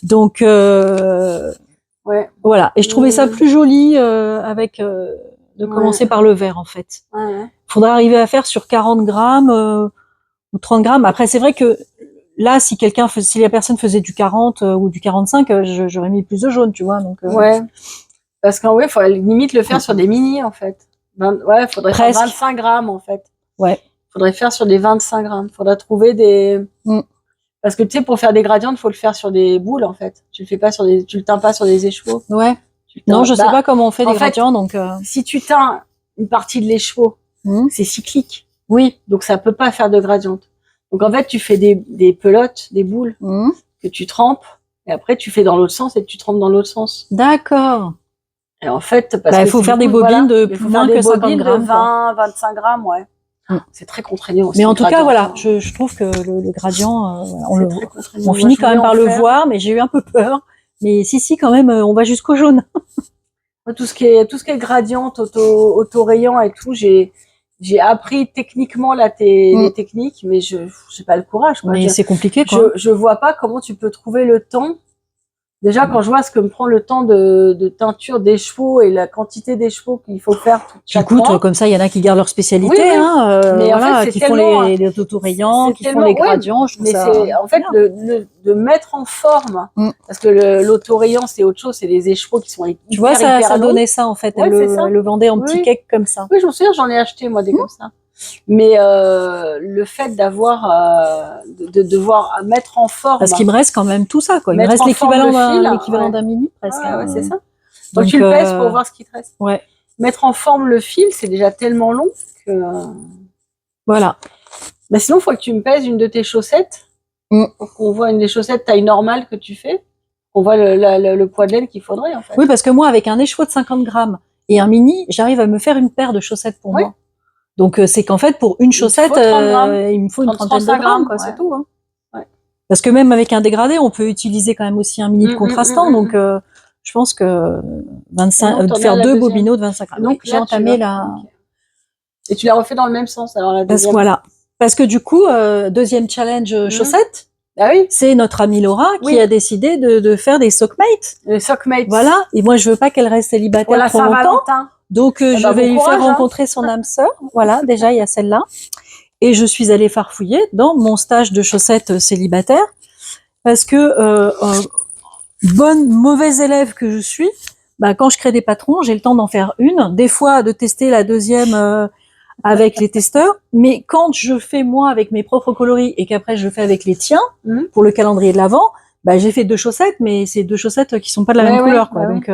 Donc voilà. Et je trouvais ça plus joli avec de commencer par le vert, en fait. Faudrait arriver à faire sur 40 grammes ou 30 grammes. Après, c'est vrai que là, si la personne faisait du 40 ou du 45, j'aurais mis plus de jaune, tu vois. Donc parce qu'en vrai, il faut limite le faire sur des mini, en fait. Faudrait faire 25 grammes, en fait. Faudrait faire sur des 25 grammes. Faudrait trouver des. Parce que tu sais, pour faire des gradients, il faut le faire sur des boules, en fait. Tu le teins pas sur des échevaux. Non, je sais pas comment on fait des gradients, donc. Si tu teins une partie de l'écheveau, c'est cyclique. Oui. Donc ça peut pas faire de gradient. Donc en fait, tu fais des pelotes, des boules que tu trempes, et après tu fais dans l'autre sens et tu trempes dans l'autre sens. D'accord. Et en fait, il faut faire des bobines de moins que 50 grammes. De 20, 25 grammes, C'est très contraignant aussi. Mais en tout cas, voilà, je trouve que le gradient, on finit quand même par le voir, mais j'ai eu un peu peur. Mais si, quand même, on va jusqu'au jaune. Tout ce qui est gradient, auto-rayant et tout, j'ai appris techniquement les techniques, mais j'ai pas le courage, quoi. Mais c'est compliqué, quoi. Je vois pas comment tu peux trouver le temps. Déjà, quand je vois ce que me prend le temps de teinture des chevaux et la quantité des chevaux qu'il faut faire chaque mois. Comme ça, il y en a qui gardent leur spécialité, mais voilà, en fait, qui font les autorayants, qui font les gradients. Je trouve ça. En fait, de mettre en forme, parce que l'autorayant, c'est autre chose, c'est les écheveaux qui sont hyper, tu vois, ça donnait ça, en fait. Elle le vendait en petits cakes comme ça. Oui, je me souviens, j'en ai acheté, moi, des comme ça. Mais le fait d'avoir de devoir mettre en forme, parce qu'il me reste quand même tout ça, quoi. Il me reste l'équivalent d'un mini presque. C'est ça. Donc tu le pèses pour voir ce qui te reste. Mettre en forme le fil, c'est déjà tellement long que voilà. Mais sinon, il faut que tu me pèses une de tes chaussettes pour qu'on voit une des chaussettes taille normale que tu fais. On voit le poids de laine qu'il faudrait, en fait. Oui, parce que moi, avec un écheveau de 50 grammes et un mini, j'arrive à me faire une paire de chaussettes pour moi. Donc c'est qu'en fait pour une chaussette, il me faut une trentaine de grammes, quoi, c'est tout. Parce que même avec un dégradé, on peut utiliser quand même aussi un mini de contrastant. Donc je pense que faire deux bobineaux de 25 grammes. Donc j'ai entamé la. Et tu l'as refait dans le même sens alors la deuxième. Parce que du coup deuxième challenge chaussettes. Ah oui. C'est notre amie Laura qui a décidé de faire des sockmates. Les sockmates. Voilà. Et moi je veux pas qu'elle reste célibataire trop longtemps. Donc, je bah, vais bon lui courage, faire hein. rencontrer son âme sœur. Voilà, déjà, il y a celle-là. Et je suis allée farfouiller dans mon stage de chaussettes célibataire parce que, mauvaise élève que je suis, bah, quand je crée des patrons, j'ai le temps d'en faire une, des fois de tester la deuxième avec les testeurs, mais quand je fais moi avec mes propres coloris et qu'après je fais avec les tiens pour le calendrier de l'Avent, bah, j'ai fait 2 chaussettes, mais c'est 2 chaussettes qui sont pas de la même couleur, quoi. Donc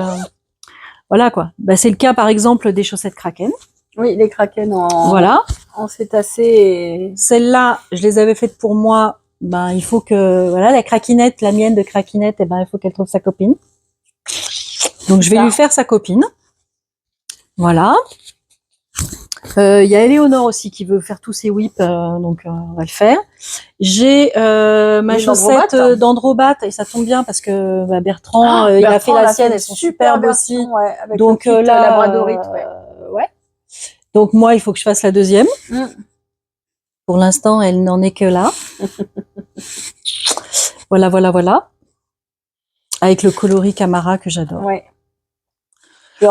voilà, quoi. Bah, c'est le cas par exemple des chaussettes Kraken. Oui, les Kraken Voilà. en cétacé. Celles-là, je les avais faites pour moi. Ben, il faut que, voilà, la craquinette, la mienne de craquinette, eh ben, il faut qu'elle trouve sa copine. Donc, je vais lui faire sa copine. Voilà. Il y a Éléonore aussi qui veut faire tous ses whips, donc on va le faire. J'ai ma chaussette d'Androbat et ça tombe bien parce que bah, Bertrand, il a fait la sienne, elles sont superbes aussi. Ouais, avec donc le kit, là, labradorite, ouais. Donc moi, il faut que je fasse la deuxième. Pour l'instant, elle n'en est que là. Voilà, voilà, voilà. Avec le coloris Camara que j'adore. Ouais. Je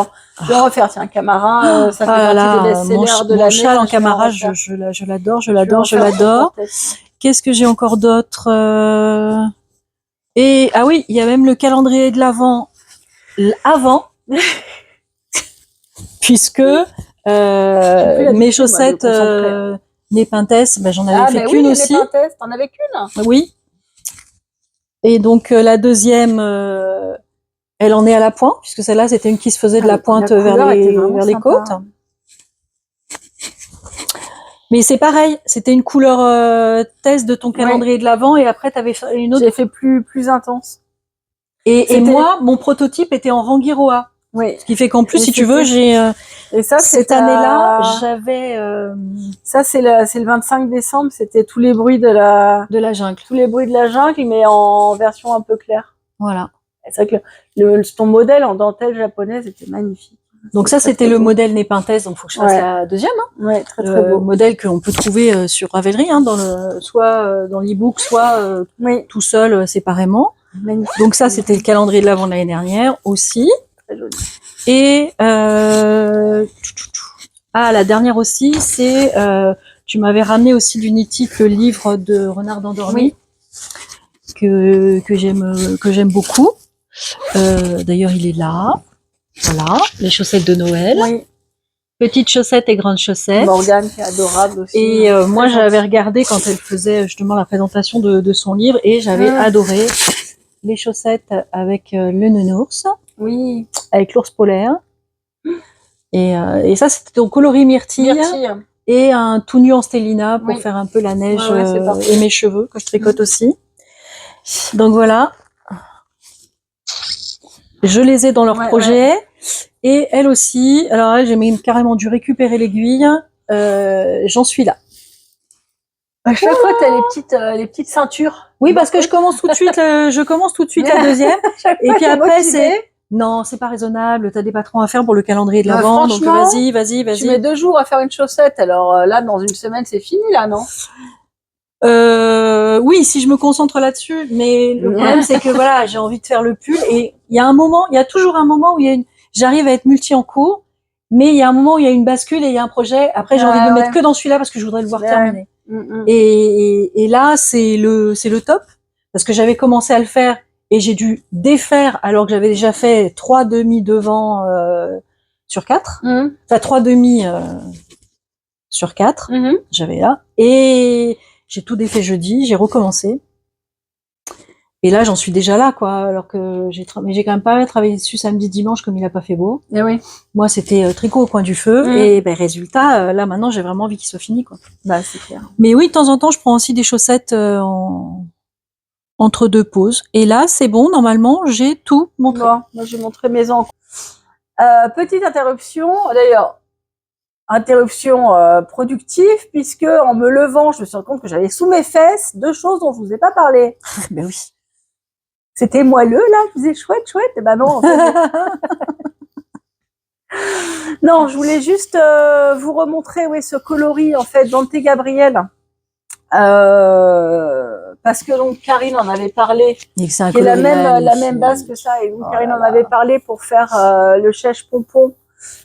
vais en refaire, tiens, Camara, ça fait partie des best-sellers de l'année. Mon châle en Camara, je l'adore, je l'adore, je l'adore. Qu'est-ce que j'ai encore d'autre Et ah oui, il y a même le calendrier de l'Avent avant, puisque mes chaussettes Népenthes, ben, j'en avais fait qu'une aussi. Népenthes, t'en avais qu'une? Oui. Et donc la deuxième, elle en est à la pointe, puisque celle-là, c'était une qui se faisait de la pointe vers les côtes. Mais c'est pareil, c'était une couleur test de ton calendrier de l'Avent, et après, tu avais fait une autre. J'ai fait plus intense. Et moi, mon prototype était en Rangiroa. Oui. Ce qui fait qu'en plus, si tu veux, j'ai et ça, cette année-là, j'avais ça c'est le 25 décembre, c'était tous les bruits de la jungle. Tous les bruits de la jungle, mais en version un peu claire. Voilà. C'est vrai que ton modèle en dentelle japonaise était magnifique. Donc ça, c'était le modèle Népenthes, donc faut que je fasse la deuxième. Hein. Ouais, très très beau. Modèle qu'on peut trouver sur Ravelry, hein, soit dans l'e-book, soit tout seul séparément. Magnifique. Donc ça, c'était le calendrier de l'Avent de l'année dernière aussi. Très joli. Et la dernière aussi, c'est tu m'avais ramené aussi l'Unitique, le livre de Renard endormi, que j'aime beaucoup. D'ailleurs, il est là. Voilà, les chaussettes de Noël. Oui. Petites chaussettes et grandes chaussettes. Morgane, qui est adorable aussi. Et moi, j'avais regardé quand elle faisait justement la présentation de son livre et j'avais adoré les chaussettes avec le nounours. Oui. Avec l'ours polaire. Et ça, c'était au coloris myrtille. Et un tout nu en stélina pour faire un peu la neige et mes cheveux que je tricote aussi. Donc voilà. Je les ai dans leur projet. Et elle aussi. Alors elle, j'ai carrément dû récupérer l'aiguille. J'en suis là. À chaque fois, t'as les petites ceintures. Oui, parce que je commence tout de suite la deuxième. Et puis après, non, c'est pas raisonnable. T'as des patrons à faire pour le calendrier de l'Avent. Donc vas-y. Tu mets 2 jours à faire une chaussette. Alors là, dans une semaine, c'est fini, là, non? Oui, si je me concentre là-dessus. Mais le problème, c'est que voilà, j'ai envie de faire le pull. Et il y a toujours un moment où j'arrive à être multi en cours. Mais il y a un moment où il y a une bascule et il y a un projet. Après, j'ai envie de me mettre que dans celui-là parce que je voudrais le voir terminer. Et là, c'est le top. Parce que j'avais commencé à le faire. Et j'ai dû défaire alors que j'avais déjà fait 3 demi devant sur 4. Enfin 3 demi sur 4. J'avais là. Et j'ai tout défait jeudi, j'ai recommencé. Et là, j'en suis déjà là, quoi. Alors que j'ai quand même pas travaillé dessus samedi, dimanche comme il a pas fait beau. Et oui. Moi, c'était tricot au coin du feu. Et ben résultat, là maintenant, j'ai vraiment envie qu'il soit fini, quoi. Bah c'est clair. Mais oui, de temps en temps, je prends aussi des chaussettes entre 2 pauses. Et là, c'est bon, normalement, j'ai tout montré. Bon, moi, j'ai montré mes encres. Petite interruption, d'ailleurs, productive, puisque en me levant, je me suis rendu compte que j'avais sous mes fesses 2 choses dont je vous ai pas parlé. Ben oui. C'était moelleux, là, je disais chouette, et ben non, en fait. Non, je voulais juste vous remontrer ce coloris, en fait, Dante Gabriel. Parce que donc Karine en avait parlé, qui est la même base que ça, et donc Karine en avait parlé pour faire le chèche pompon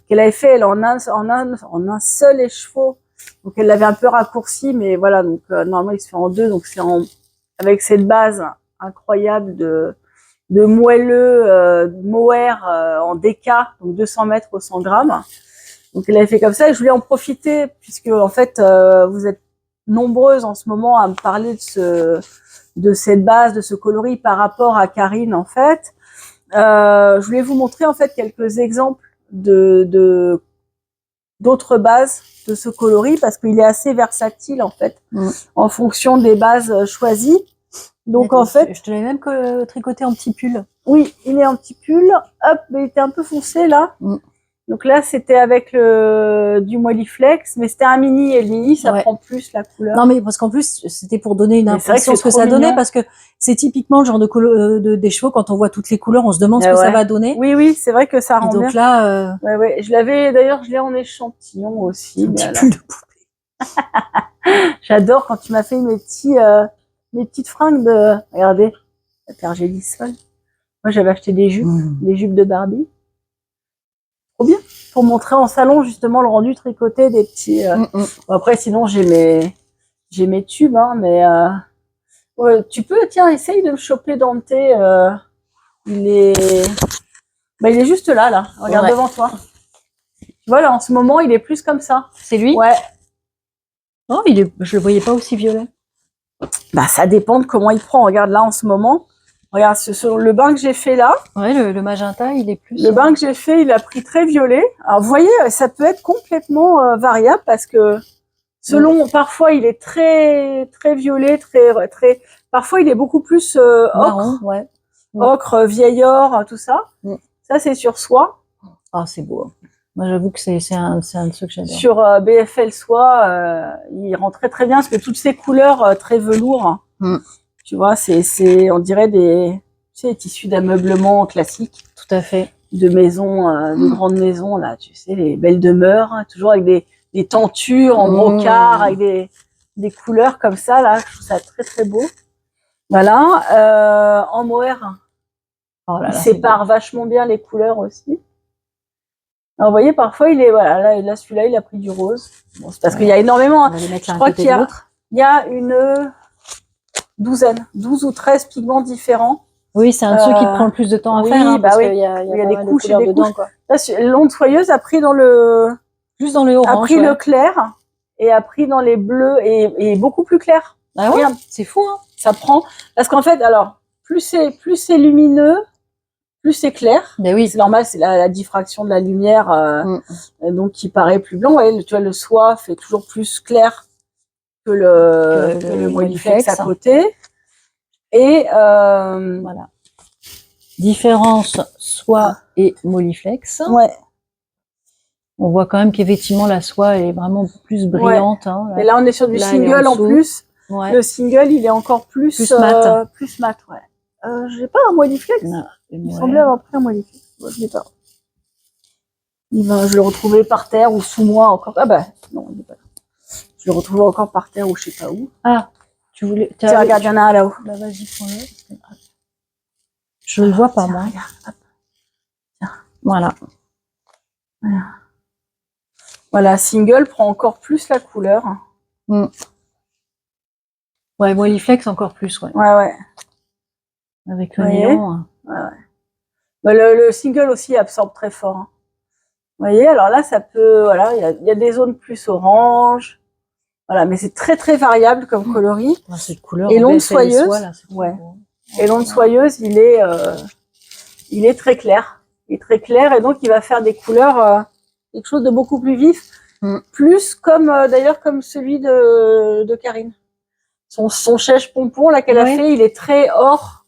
qu'elle avait fait elle en un seul écheveau. Donc elle l'avait un peu raccourci, mais voilà, donc normalement il se fait en deux, donc c'est avec cette base incroyable de moelleux mohair en déca, donc 200 mètres au 100 grammes. Donc elle avait fait comme ça et je voulais en profiter puisque en fait vous êtes nombreuses en ce moment à me parler de cette base, de ce coloris par rapport à Karine en fait. Je voulais vous montrer en fait quelques exemples d'autres bases de ce coloris parce qu'il est assez versatile en fait en fonction des bases choisies. Donc en fait, je te l'avais même tricoté en petit pull. Oui, il est en petit pull. Hop, mais il était un peu foncé là. Donc là, c'était avec du Moelliflex, mais c'était un mini et le mini, ça prend plus la couleur. Non, mais parce qu'en plus, c'était pour donner une impression ce que ça donnait, parce que c'est typiquement le genre des chevaux, quand on voit toutes les couleurs, on se demande ce que ça va donner. Oui, oui, c'est vrai que ça rend bien. Donc là, ouais, d'ailleurs, je l'ai en échantillon aussi. Un petit pull de poupée. J'adore quand tu m'as fait mes petites fringues de, regardez, la pergélisol. Moi, j'avais acheté des jupes de Barbie. Trop bien. Pour montrer en salon, justement, le rendu tricoté des petits, Bon, après, sinon, j'ai mes tubes, hein, mais, ouais, tu peux, tiens, essaye de le choper Dante, il est juste là. Regarde devant toi. Tu vois, là, en ce moment, il est plus comme ça. C'est lui? Ouais. Non, je le voyais pas aussi violet. Bah, ça dépend de comment il prend. Regarde, là, en ce moment. Regarde, sur le bain que j'ai fait là. Ouais, le magenta, il est plus. Le bain que j'ai fait, il a pris très violet. Alors, vous voyez, ça peut être complètement variable parce que selon, parfois, il est très, très violet, très, parfois, il est beaucoup plus marron, ocre, ocre, vieil or, tout ça. Ça, c'est sur soie. Ah, c'est beau. Moi, j'avoue que c'est un de ceux que j'adore. Sur BFL soie, il rend très, très bien parce que toutes ces couleurs très velours, tu vois, on dirait des tissus d'ameublement classiques. Tout à fait. De maisons, de grandes maisons, là, tu sais, les belles demeures, hein, toujours avec des tentures en brocart, avec des couleurs comme ça, là, je trouve ça très, très beau. Voilà, en mohair, il sépare vachement bien les couleurs aussi. Alors, vous voyez, parfois, là, celui-là, il a pris du rose. Bon, c'est parce qu'il y a énormément, je crois qu'il y a une 12 ou 13 pigments différents. Oui, c'est un de ceux qui prend le plus de temps à faire, hein, parce qu'il y a des couches et des dedans, quoi. Là, l'onde soyeuse a pris plus dans le orange, a pris le clair et a pris dans les bleus et beaucoup plus clair. Ah ouais, c'est fou, hein. Ça prend, parce qu'en fait, alors, plus c'est lumineux, plus c'est clair. Ben oui. C'est normal, c'est la diffraction de la lumière, donc qui paraît plus blanc. Ouais, tu vois, le soie fait toujours plus clair que le Moelliflex à côté. Et voilà. Différence soie et Moelliflex. Ouais. On voit quand même qu'effectivement la soie est vraiment plus brillante. Ouais. Hein, là. Et là, on est sur du single en plus. Ouais. Le single, il est encore plus mat. Plus mat, ouais. J'ai pas un Moelliflex. Il semblait avoir pris un Moelliflex. Moi, je l'ai pas. Je le retrouvais par terre ou sous moi encore. Ah bah non, il est pas là. Je le retrouvais encore par terre ou je sais pas où. Ah, tu voulais. Tiens, regarde, il y en a un là-haut. Bah vas-y, prends-le. Je le vois pas, moi. Regarde, hop. Tiens. Voilà. Voilà, single prend encore plus la couleur. Ouais, Moelliflex encore plus, ouais. Ouais. Avec le nylon. Ouais. Bah, le single aussi absorbe très fort. Hein. Vous voyez, alors là, ça peut, voilà, il y a des zones plus orange. Voilà, mais c'est très très variable comme coloris. Cette couleur. Et l'onde soyeuse, et l'onde soyeuse, il est très clair. Il est très clair et donc il va faire des couleurs, quelque chose de beaucoup plus vif. Plus comme, d'ailleurs, comme celui de Karine. Son chèche pompon, là, qu'elle a fait, il est très or,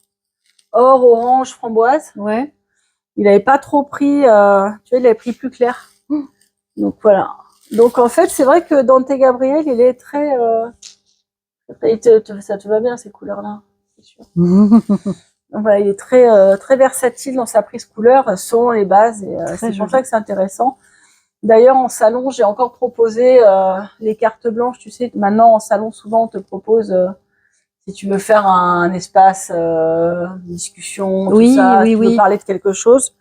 orange, framboise. Ouais. Il avait pas trop pris, tu vois, il avait pris plus clair. Donc voilà. Donc en fait, c'est vrai que Dante Gabriel, il est très, ça te va bien ces couleurs-là, c'est sûr. Donc voilà, il est très, très versatile dans sa prise couleur, son, les bases, et c'est pour ça que c'est intéressant. D'ailleurs, en salon, j'ai encore proposé les cartes blanches. Tu sais, maintenant en salon, souvent on te propose, si tu veux faire un espace discussion, tout ça, tu veux parler de quelque chose.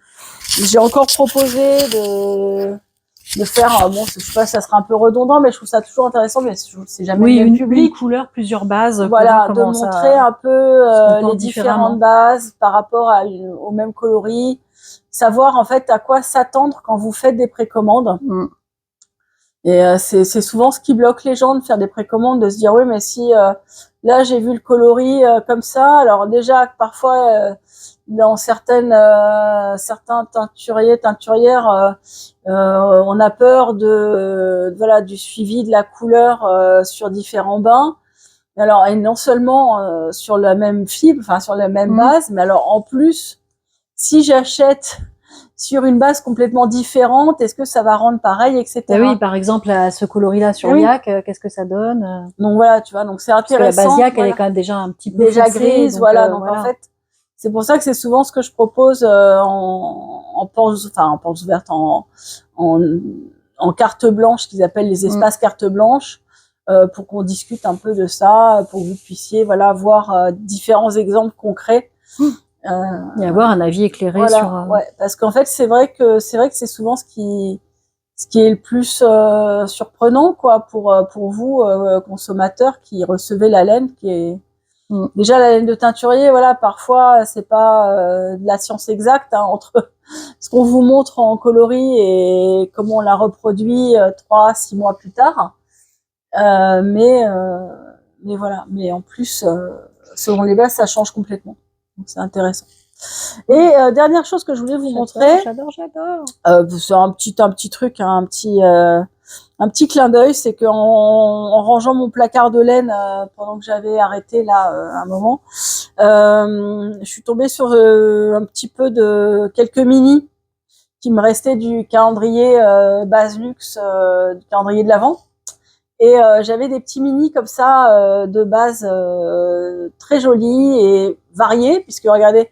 J'ai encore proposé de faire, bon, je sais pas, ça sera un peu redondant, mais je trouve ça toujours intéressant, mais c'est jamais Oui, le même une public. couleur, plusieurs bases. Voilà, pour de voir comment montrer ça un peu se les comporte différemment. différentes bases par rapport au même coloris, savoir en fait à quoi s'attendre quand vous faites des précommandes. Et c'est souvent ce qui bloque les gens de faire des précommandes, de se dire oui, mais si là j'ai vu le coloris comme ça, alors déjà parfois dans certains teinturières, on a peur voilà du suivi de la couleur sur différents bains. Alors et non seulement sur la même fibre, enfin sur la même base, mais alors en plus si j'achète sur une base complètement différente, est-ce que ça va rendre pareil, etc. Ben oui, par exemple, ce coloris-là sur Yak, qu'est-ce que ça donne? Donc voilà, tu vois, donc c'est intéressant. Parce que la base Yak, voilà. elle est quand même déjà un petit peu déjà foncée, grise, donc, voilà. Donc en fait, c'est pour ça que c'est souvent ce que je propose en porte ouverte, en carte blanche, qu'ils appellent les espaces carte blanche, pour qu'on discute un peu de ça, pour que vous puissiez voilà voir différents exemples concrets. Et avoir un avis éclairé voilà, sur. ouais, parce qu'en fait c'est vrai que c'est souvent ce qui est le plus surprenant quoi pour vous consommateurs qui recevez la laine qui est déjà la laine de teinturier, voilà, parfois c'est pas de la science exacte entre ce qu'on vous montre en coloris et comment on la reproduit 3-6 mois plus tard. Mais voilà, mais en plus selon les bases ça change complètement. Donc c'est intéressant. Et dernière chose que je voulais vous montrer, J'adore. c'est un petit truc, hein, un petit clin d'œil, c'est qu'en rangeant mon placard de laine pendant que j'avais arrêté là un moment, je suis tombée sur un petit peu de quelques mini qui me restaient du calendrier base luxe, du calendrier de l'Avent. Et j'avais des petits mini comme ça de base très jolis et variés, puisque regardez,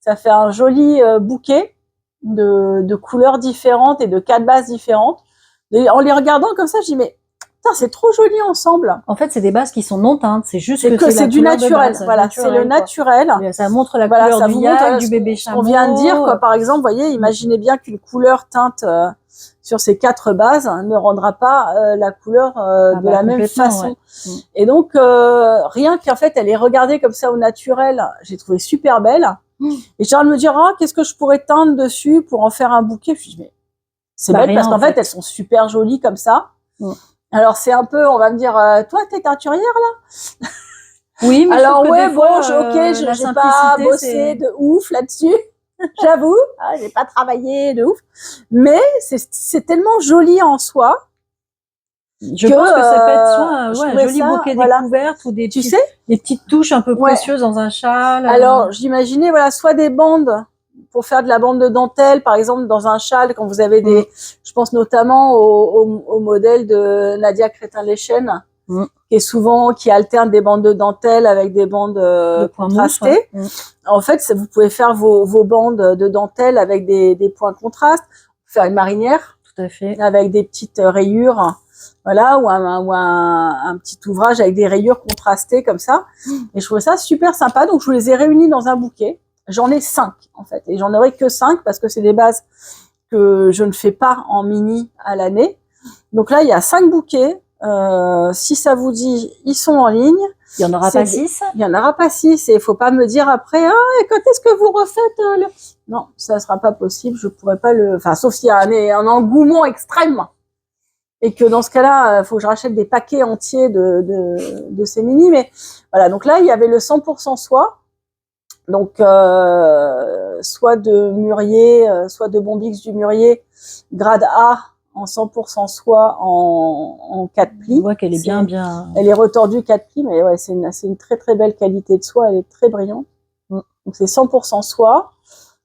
ça fait un joli bouquet de couleurs différentes et de 4 bases différentes. Et en les regardant comme ça, je dis mais putain, c'est trop joli ensemble. En fait, c'est des bases qui sont non teintes, c'est juste C'est que c'est du naturel. Voilà, c'est le naturel. Ça montre la voilà, couleur ça du vous yak, montre du bébé chameau. On vient de dire quoi. Par exemple, voyez, imaginez bien qu'une couleur teinte sur ces 4 bases ne rendra pas la couleur de la même façon. Ouais. Et donc rien qu'en fait, elle est regardée comme ça au naturel, j'ai trouvé super belle. Et j'ai envie de me dire qu'est-ce que je pourrais teindre dessus pour en faire un bouquet. Je me dis mais c'est bête parce qu'en fait elles sont super jolies comme ça. Alors c'est un peu, on va me dire, toi t'es teinturière là. Oui, mais alors je ouais, fois, j'ai pas bossé de ouf là-dessus. J'avoue, j'ai pas travaillé de ouf, mais c'est tellement joli en soi. Je pense que ça peut être soit un joli bouquet découverte ou des petites touches un peu précieuses dans un châle. Alors j'imaginais voilà soit des bandes pour faire de la bande de dentelle, par exemple dans un châle quand vous avez des, je pense notamment au modèle de Nadia Crétin-Lechen, qui alterne des bandes de dentelle avec des bandes contrastées. En fait, vous pouvez faire vos bandes de dentelle avec des points contrastes, faire une marinière, tout à fait, avec des petites rayures, voilà, ou un petit ouvrage avec des rayures contrastées comme ça. Et je trouvais ça super sympa, donc je vous les ai réunis dans un bouquet. J'en ai 5 en fait, et j'en aurai que 5 parce que c'est des bases que je ne fais pas en mini à l'année. Donc là, il y a 5 bouquets. Si ça vous dit, ils sont en ligne. Il y en aura pas 6. Il y en aura pas 6 et il faut pas me dire après et quand est-ce que vous refaites Non, ça sera pas possible, je pourrais pas sauf s'il y a un engouement extrême et que dans ce cas-là, faut que je rachète des paquets entiers de ces mini, mais voilà, donc là, il y avait le 100% soie. Donc soit de Murier, soit de Bombix du Murier grade A en 100% soie en 4 plis. On voit qu'elle est bien. Elle est retordue 4 plis, mais ouais, c'est une très très belle qualité de soie, elle est très brillante. Donc c'est 100% soie.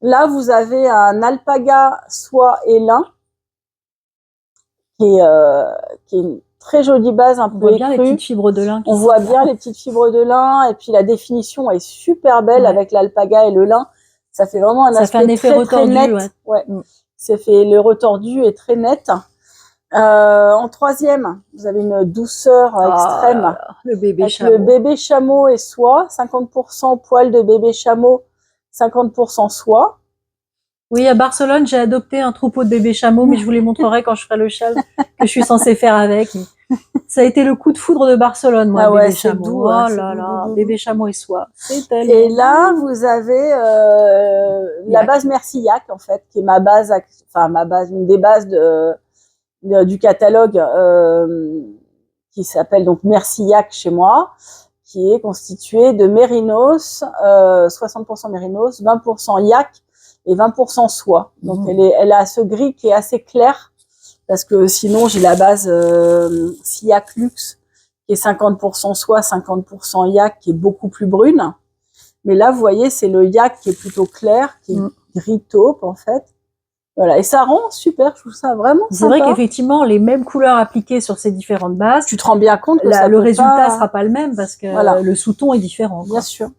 Là, vous avez un alpaga soie et lin qui est une très jolie base, un peu écrue. On voit bien les petites fibres de lin. On voit bien les petites fibres de lin, et puis la définition est super belle avec l'alpaga et le lin. Ça fait vraiment un aspect effet très, retordu, très net. Ouais. Le retordu est très net. En troisième, vous avez une douceur extrême. Le bébé avec chameau. Le bébé chameau et soie, 50% poil de bébé chameau, 50% soie. Oui, à Barcelone, j'ai adopté un troupeau de bébés chameaux, mais je vous les montrerai quand je ferai le châle que je suis censée faire avec. Ça a été le coup de foudre de Barcelone, moi, Ah le ouais, bébé c'est chameau. doux, Oh hein, c'est là doux, là, doux, doux. bébé chameau et soie. C'est tellement Et là, vous avez la Yak. base Mercillac, en fait, qui est ma base, enfin ma base, une des bases du catalogue qui s'appelle donc Mercillac chez moi, qui est constitué de mérinos, 60% mérinos, 20% yak et 20% soie. Donc elle a ce gris qui est assez clair, parce que sinon j'ai la base Sillac Luxe qui est 50% soie, 50% yak, qui est beaucoup plus brune. Mais là, vous voyez, c'est le yak qui est plutôt clair, qui est gris taupe, en fait. Voilà. Et ça rend super, je trouve ça vraiment C'est sympa. vrai qu'effectivement, les mêmes couleurs appliquées sur ces différentes bases, Tu te rends bien compte que le résultat sera pas le même parce que le sous-ton est différent. Bien sûr.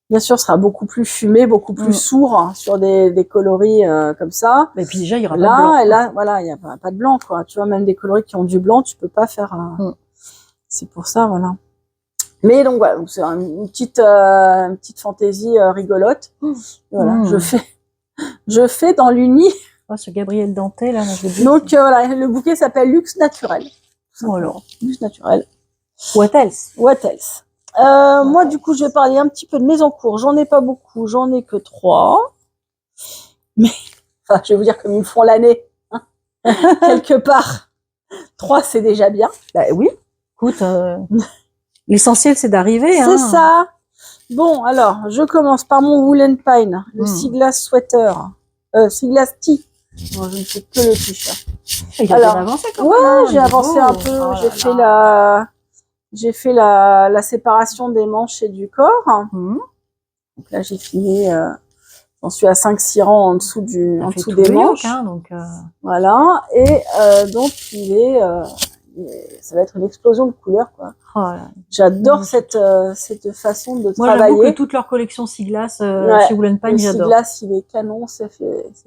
Bien sûr, ce sera beaucoup plus fumé, beaucoup plus sourd hein, sur des coloris comme ça. Et puis déjà, il y aura là, pas de blanc. Et là, voilà, il n'y a pas de blanc, quoi. Tu vois, même des coloris qui ont du blanc, tu peux pas faire... C'est pour ça, voilà. Mais donc, voilà, c'est une petite fantaisie rigolote. Voilà, je fais dans l'uni. Oh, ce Gabriel Dantet, là, je veux dire. Donc, voilà, le bouquet s'appelle Luxe Naturel. Voilà. Luxe Naturel. What else? What else? Moi, du coup, je vais parler un petit peu de mes encours. J'en ai pas beaucoup, j'en ai que 3. Mais, enfin, je vais vous dire comme ils me font l'année. Hein. Quelque part. 3, c'est déjà bien. Bah oui. Écoute, l'essentiel, c'est d'arriver. C'est ça. Bon, alors, je commence par mon Woolen Pine, le Siglas Sweater. Siglas Tee. Bon, je ne fais que le t-shirt. Il a bien avancé quand même. Ouais, j'ai avancé un peu. Oh j'ai fait la séparation des manches et du corps. Donc là, j'ai fini. J'en suis à 5-6 rangs en dessous des manches. Hein, donc, voilà. Et donc, ça va être une explosion de couleurs, quoi. Oh là. J'adore cette façon de travailler. Moi, j'avoue que toute leur collection Siglas chez Woolen Pine, j'adore. Le Siglas, il est canon, c'est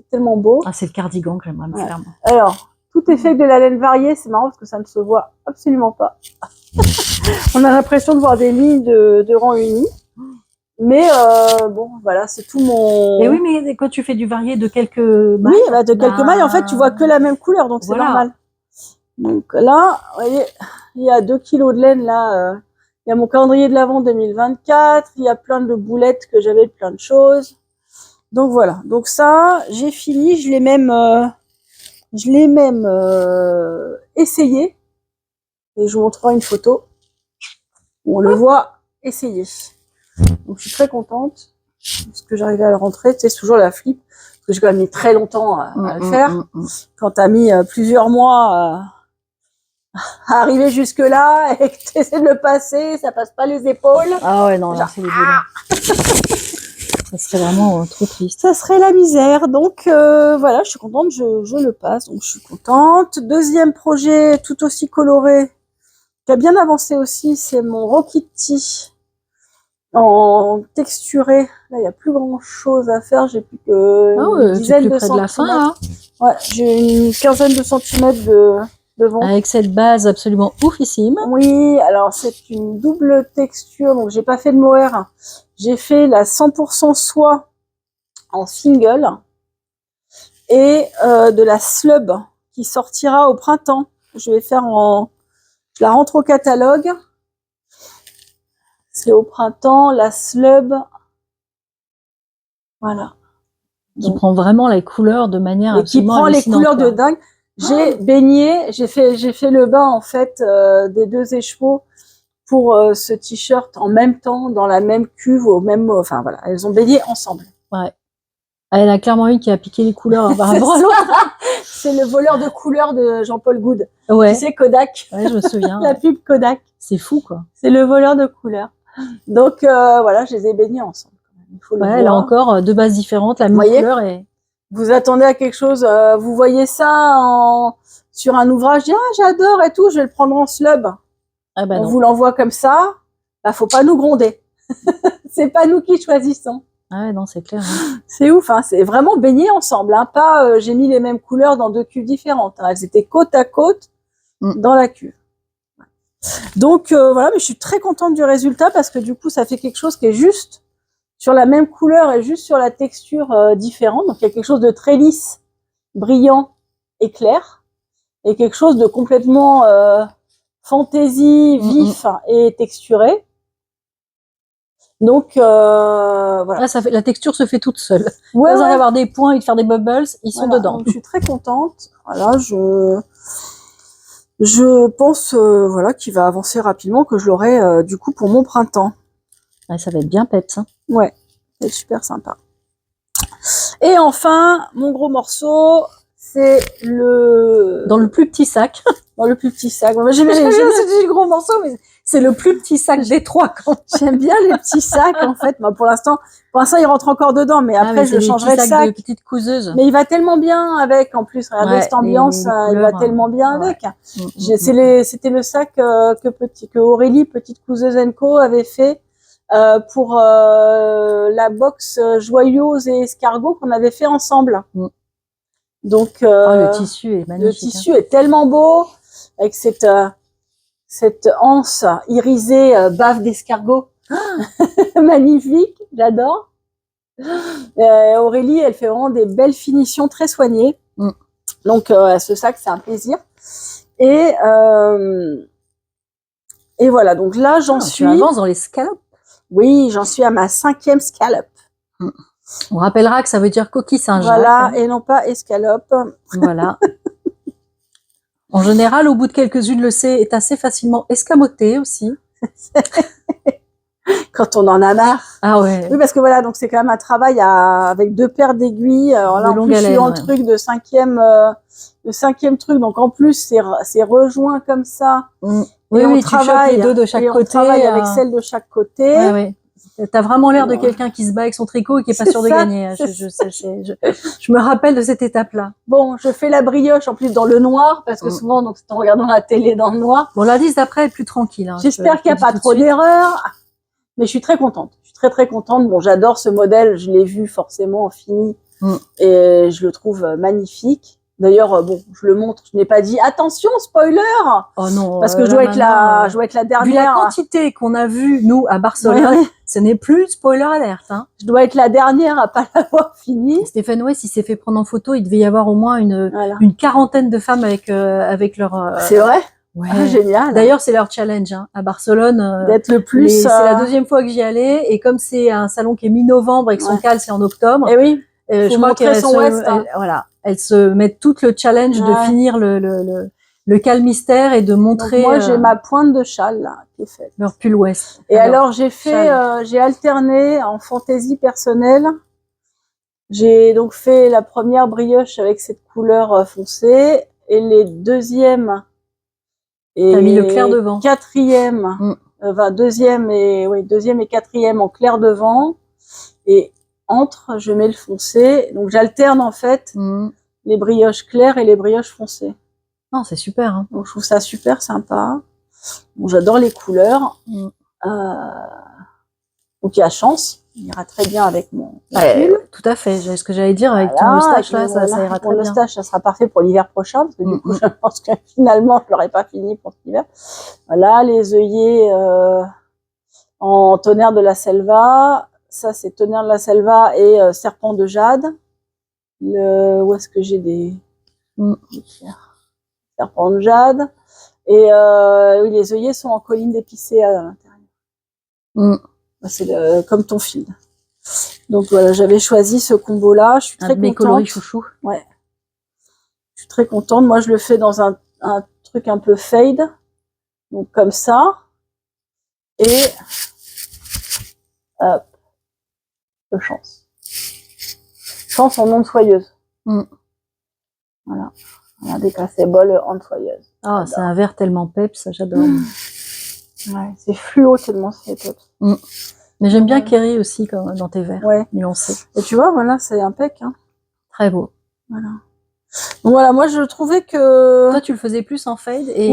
tellement beau. Ah, c'est le cardigan que j'aimerais me faire. Moi. Alors, tout est fait avec de la laine variée, c'est marrant parce que ça ne se voit absolument pas. On a l'impression de voir des lignes de rang uni. Mais bon, voilà, c'est tout mon... Mais oui, mais quand tu fais du varié de quelques mailles... Oui, bah, de quelques mailles, en fait, tu vois que la même couleur, donc c'est normal. Donc là, vous voyez, il y a 2 kilos de laine, là. Il y a mon calendrier de l'Avent 2024. Il y a plein de boulettes que j'avais, plein de choses. Donc voilà. Donc ça, j'ai fini. Je l'ai même essayé. Et je vous montrerai une photo où on le voit essayer. Donc je suis très contente parce que j'arrivais à le rentrer. Tu sais, c'est toujours la flip parce que j'ai quand même mis très longtemps à le faire. Quand t'as mis plusieurs mois à arriver jusque là et que tu essaies de le passer, ça passe pas les épaules. Ah ouais, non, là, c'est les violons. Ça serait vraiment trop triste. Ça serait la misère. Donc voilà, je suis contente, je le passe. Donc je suis contente. Deuxième projet tout aussi coloré, qui a bien avancé aussi, c'est mon Rokiti en texturé. Là, il n'y a plus grand chose à faire. J'ai plus que une dizaine de centimètres. De la fin, hein. Ouais, j'ai une quinzaine de centimètres de vent. Avec cette base absolument oufissime. Oui, alors c'est une double texture. Donc j'ai pas fait de mohair. J'ai fait la 100% soie en single et de la slub qui sortira au printemps. Je vais faire je la rentre au catalogue. C'est au printemps, la slub. Voilà. Qui prend vraiment les couleurs de manière absolument hallucinante. Qui prend les couleurs de dingue. J'ai baigné, j'ai fait le bain en fait des 2 écheveaux pour ce t-shirt en même temps, dans la même cuve, enfin voilà, elles ont baigné ensemble. Ouais. Elle a clairement une qui a piqué les couleurs par rapport à l'autre. C'est le voleur de couleurs de Jean-Paul Goud. Ouais. Tu sais, Kodak. Ouais, je me souviens. La pub Kodak. C'est fou, quoi. C'est le voleur de couleurs. Donc, voilà, je les ai baignés ensemble. Il faut le voir. Elle a encore 2 bases différentes, la même couleur et... Vous attendez à quelque chose, vous voyez ça sur un ouvrage, j'adore et tout, je vais le prendre en slub. Ah bah on vous l'envoie comme ça, bah faut pas nous gronder. C'est pas nous qui choisissons. Ah ouais, non, c'est clair. Hein. C'est ouf, hein, c'est vraiment baigné ensemble. Hein, pas j'ai mis les mêmes couleurs dans 2 cuves différentes. Hein, elles étaient côte à côte dans la cuve. Donc voilà, mais je suis très contente du résultat parce que du coup, ça fait quelque chose qui est juste sur la même couleur et juste sur la texture différente. Donc il y a quelque chose de très lisse, brillant et clair, et quelque chose de complètement fantaisie, vif et texturé. Donc voilà. Là, ça fait, la texture se fait toute seule. Ouais, Pas besoin d'avoir des points et de faire des bubbles, ils sont dedans. Donc, je suis très contente. Voilà, je pense voilà qu'il va avancer rapidement, que je l'aurai du coup pour mon printemps. Ouais, ça va être bien peps. Hein. Ouais, c'est super sympa. Et enfin, mon gros morceau, c'est le... Dans le plus petit sac. Dans le plus petit sac. Moi, J'aime bien ce gros morceau, mais c'est le plus petit sac des trois. J'aime bien les petits sacs, en fait. Moi, pour l'instant, il rentre encore dedans, mais après, je changerai le sac. De petites couseuses. Mais il va tellement bien avec, en plus. Regardez cette ambiance, il va tellement bien avec. C'était le sac que Aurélie, petite couseuse Co, avait fait pour la box joyaux et escargots qu'on avait fait ensemble. Donc le tissu est magnifique. Le tissu est tellement beau avec cette anse irisée bave d'escargot. Magnifique, j'adore. Aurélie, elle fait vraiment des belles finitions très soignées. Donc ce sac, c'est un plaisir. Et voilà, donc là j'en suis. Tu avances dans les scallops. Oui, j'en suis à ma 5e scallop. On rappellera que ça veut dire coquille Saint-Jacques. Voilà, et non pas escalope. Voilà. En général, au bout de quelques-unes, le C est assez facilement escamoté aussi. Quand on en a marre. Ah ouais. Oui, parce que voilà, donc c'est quand même un travail avec 2 paires d'aiguilles. Alors là, en plus, je suis dans le truc de 5e truc. Donc en plus, c'est rejoint comme ça. Oui, tu chopes les deux de chaque côté. On travaille avec celle de chaque côté. Ouais, ouais. T'as vraiment l'air de quelqu'un qui se bat avec son tricot et qui est pas sûr de gagner. Je me rappelle de cette étape-là. Bon, je fais la brioche en plus dans le noir parce que souvent, donc c'est en regardant la télé dans le noir. Bon, l'indice d'après est plus tranquille. Hein, j'espère qu'il n'y a pas trop d'erreurs, mais je suis très contente. Je suis très très contente. Bon, j'adore ce modèle. Je l'ai vu forcément fini et je le trouve magnifique. D'ailleurs, bon, je le montre. Je n'ai pas dit attention spoiler. Oh non. Parce que je dois être la dernière. Vu la quantité qu'on a vue nous à Barcelone, ce n'est plus spoiler alerte. Hein. Je dois être la dernière à pas l'avoir fini. Stéphane West, il s'est fait prendre en photo. Il devait y avoir au moins une quarantaine de femmes avec leur. C'est vrai. Ouais. Ah, génial. D'ailleurs, c'est leur challenge hein, à Barcelone. D'être le plus. C'est la 2e fois que j'y allais et comme c'est un salon qui est mi-novembre et que son cal c'est en octobre. Et oui. Je crois qu'elles se mettent tout le challenge de finir le cal mystère et de montrer. Donc moi, j'ai ma pointe de châle là qui est faite. Leur pull ouest. Et alors j'ai fait, j'ai alterné en fantaisie personnelle. J'ai donc fait la première brioche avec cette couleur foncée et les deuxièmes et t'as mis le clair devant. Quatrième, deuxième et quatrième en clair devant et je mets le foncé. Donc j'alterne en fait les brioches claires et les brioches foncées. Non, c'est super. Hein. Donc je trouve ça super sympa. Bon, j'adore les couleurs. Donc il y a chance. Il ira très bien avec mon pull. Tout à fait. Ce que j'allais dire avec ton moustache là, ça ira très bien. Mon moustache, ça sera parfait pour l'hiver prochain parce que du coup, je pense que finalement, je l'aurai pas fini pour cet hiver. Voilà, les œillets en tonnerre de la Selva. Ça, c'est tonnerre de la Selva et serpent de jade. Où est-ce que j'ai des serpent de jade. Et oui, les œillets sont en colline d'épicéa à l'intérieur. C'est comme ton fil. Donc voilà, j'avais choisi ce combo-là. Je suis très contente. Coloris chouchou. Ouais. Je suis très contente. Moi, je le fais dans un truc un peu fade. Donc comme ça. Et hop. De chance. Chance en onde soyeuse. Voilà. Regardez quand c'est bol en soyeuse. Ah, c'est un vert tellement peps, j'adore. Ouais, c'est fluo tellement c'est peps. Mais j'aime bien Kerry aussi dans tes verres nuancés. Et tu vois, voilà, c'est impec. Hein. Très beau. Voilà. Donc voilà, moi je trouvais que... Toi, tu le faisais plus en fade et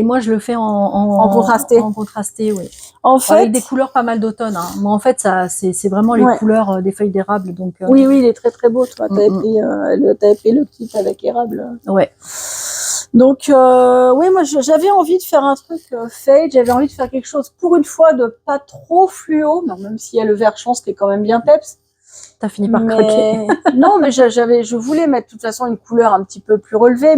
moi je le fais en contrasté. En contrasté, oui. En fait, avec des couleurs pas mal d'automne. Hein. Moi, en fait, c'est vraiment les couleurs des feuilles d'érable. Donc. Oui, il est très très beau. Toi, t'avais pris le kit avec érable. Ouais. Donc, oui, moi, j'avais envie de faire un truc fade. J'avais envie de faire quelque chose, pour une fois, de pas trop fluo, non, même s'il y a le vert chance qui est quand même bien peps. T'as fini par craquer. Non, mais je voulais mettre de toute façon une couleur un petit peu plus relevée,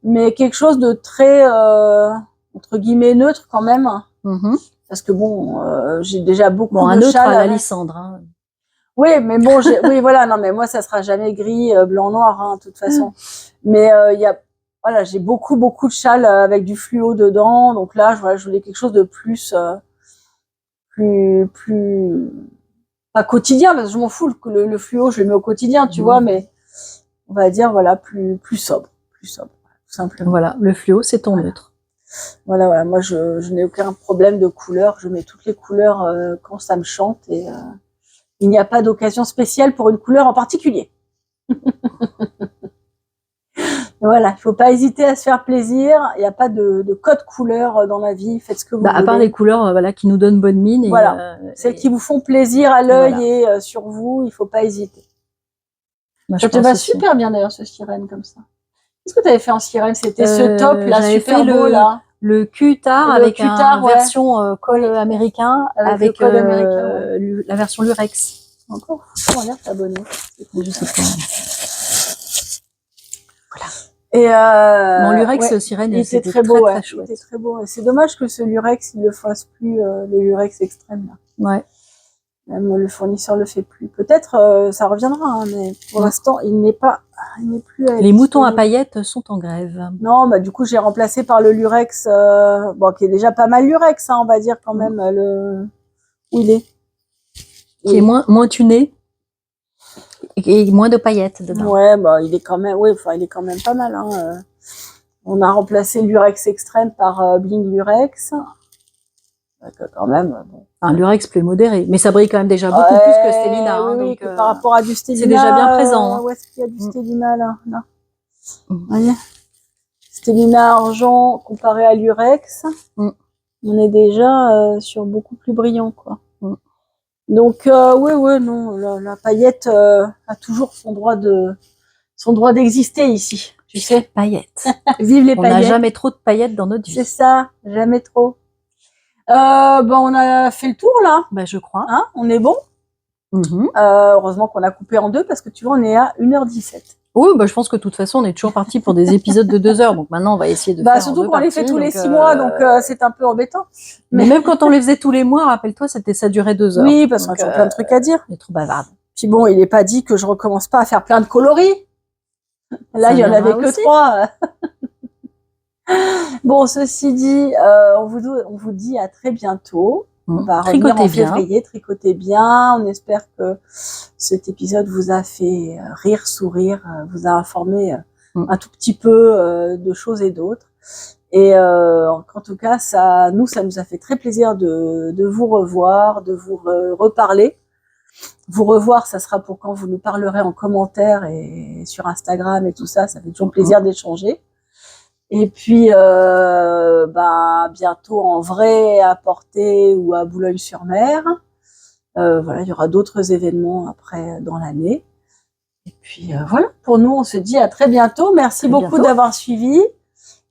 mais quelque chose de très, entre guillemets, neutre quand même. Parce que bon, j'ai déjà beaucoup un de neutre châles. à la Lysandre. Hein. Oui, mais bon, oui, voilà, non, mais moi, ça sera jamais gris, blanc, noir, hein, de toute façon. Mais il y a, voilà, j'ai beaucoup de châles avec du fluo dedans, donc là, voilà, je voulais quelque chose de plus, plus pas quotidien, parce que je m'en fous, le fluo, je le mets au quotidien, tu vois, mais on va dire, voilà, plus sobre, tout simplement. Voilà, le fluo, c'est ton neutre. Voilà, moi, je n'ai aucun problème de couleur, je mets toutes les couleurs quand ça me chante, et il n'y a pas d'occasion spéciale pour une couleur en particulier. Voilà, il faut pas hésiter à se faire plaisir. Il n'y a pas de code couleur dans la vie. Faites ce que vous voulez. À part les couleurs, voilà, qui nous donnent bonne mine. Voilà, celles qui vous font plaisir à l'œil et sur vous, il faut pas hésiter. Bah, ça te va super bien d'ailleurs ce sirène comme ça. Qu'est-ce que tu avais fait en sirène? C'était ce top là, super beau là. Le Q-Tard avec une version col américain avec le code américain, la version Lurex. Encore, on va t'abonner. Je sais pas. Voilà. Et mon Lurex sirène, il était très beau, très chouette. Il était très beau. C'est dommage que ce Lurex, il le fasse plus, le Lurex extrême là. Ouais. Même le fournisseur le fait plus. Peut-être ça reviendra, hein, mais pour l'instant, il n'est plus. Les moutons à paillettes sont en grève. Non, bah du coup, j'ai remplacé par le Lurex, bon, qui est déjà pas mal Lurex, hein, on va dire quand même où il est. Qui est moins tuné et moins de paillettes dedans. Ouais, bah il est quand même, il est quand même pas mal. Hein. On a remplacé Lurex Extrême par Bling Lurex. Quand même. Bon. Un Lurex plus modéré, mais ça brille quand même déjà beaucoup plus que Stellina. Hein, oui, donc, par rapport à du Stellina. C'est déjà bien présent. Où est-ce qu'il y a du Stellina là? Vous voyez, Stellina argent comparé à Lurex, on est déjà sur beaucoup plus brillant, quoi. Donc non, la paillette a toujours son droit d'exister ici. Tu sais, paillettes. Vive les paillettes. On n'a jamais trop de paillettes dans notre vie. C'est ça, jamais trop. On a fait le tour là. Bah, je crois. Hein, on est bon. Heureusement qu'on a coupé en deux parce que tu vois, on est à 1h17. Oui, bah, je pense que de toute façon, on est toujours parti pour des épisodes de 2 heures. Donc maintenant, on va essayer de faire surtout qu'on les fait tous les 6 mois, donc c'est un peu embêtant. Mais même quand on les faisait tous les mois, rappelle-toi, ça durait 2 heures. Oui, parce qu'on a plein de trucs à dire. On est trop bavarde. Puis bon, il n'est pas dit que je recommence pas à faire plein de coloris. Là, il y en avait que 3. Bon, ceci dit, on vous dit à très bientôt. On va revenir en février, tricotez bien. On espère que cet épisode vous a fait rire, sourire, vous a informé un tout petit peu de choses et d'autres. Et en tout cas, ça nous a fait très plaisir de vous revoir, de vous reparler. Vous revoir, ça sera pour quand vous nous parlerez en commentaire et sur Instagram et tout ça. Ça fait toujours plaisir d'échanger. Et puis, bientôt en vrai à Portet ou à Boulogne-sur-Mer. Voilà, il y aura d'autres événements après dans l'année. Et puis voilà, pour nous, on se dit à très bientôt. Merci beaucoup d'avoir suivi.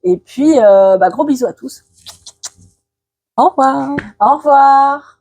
Et puis, gros bisous à tous. Au revoir. Au revoir.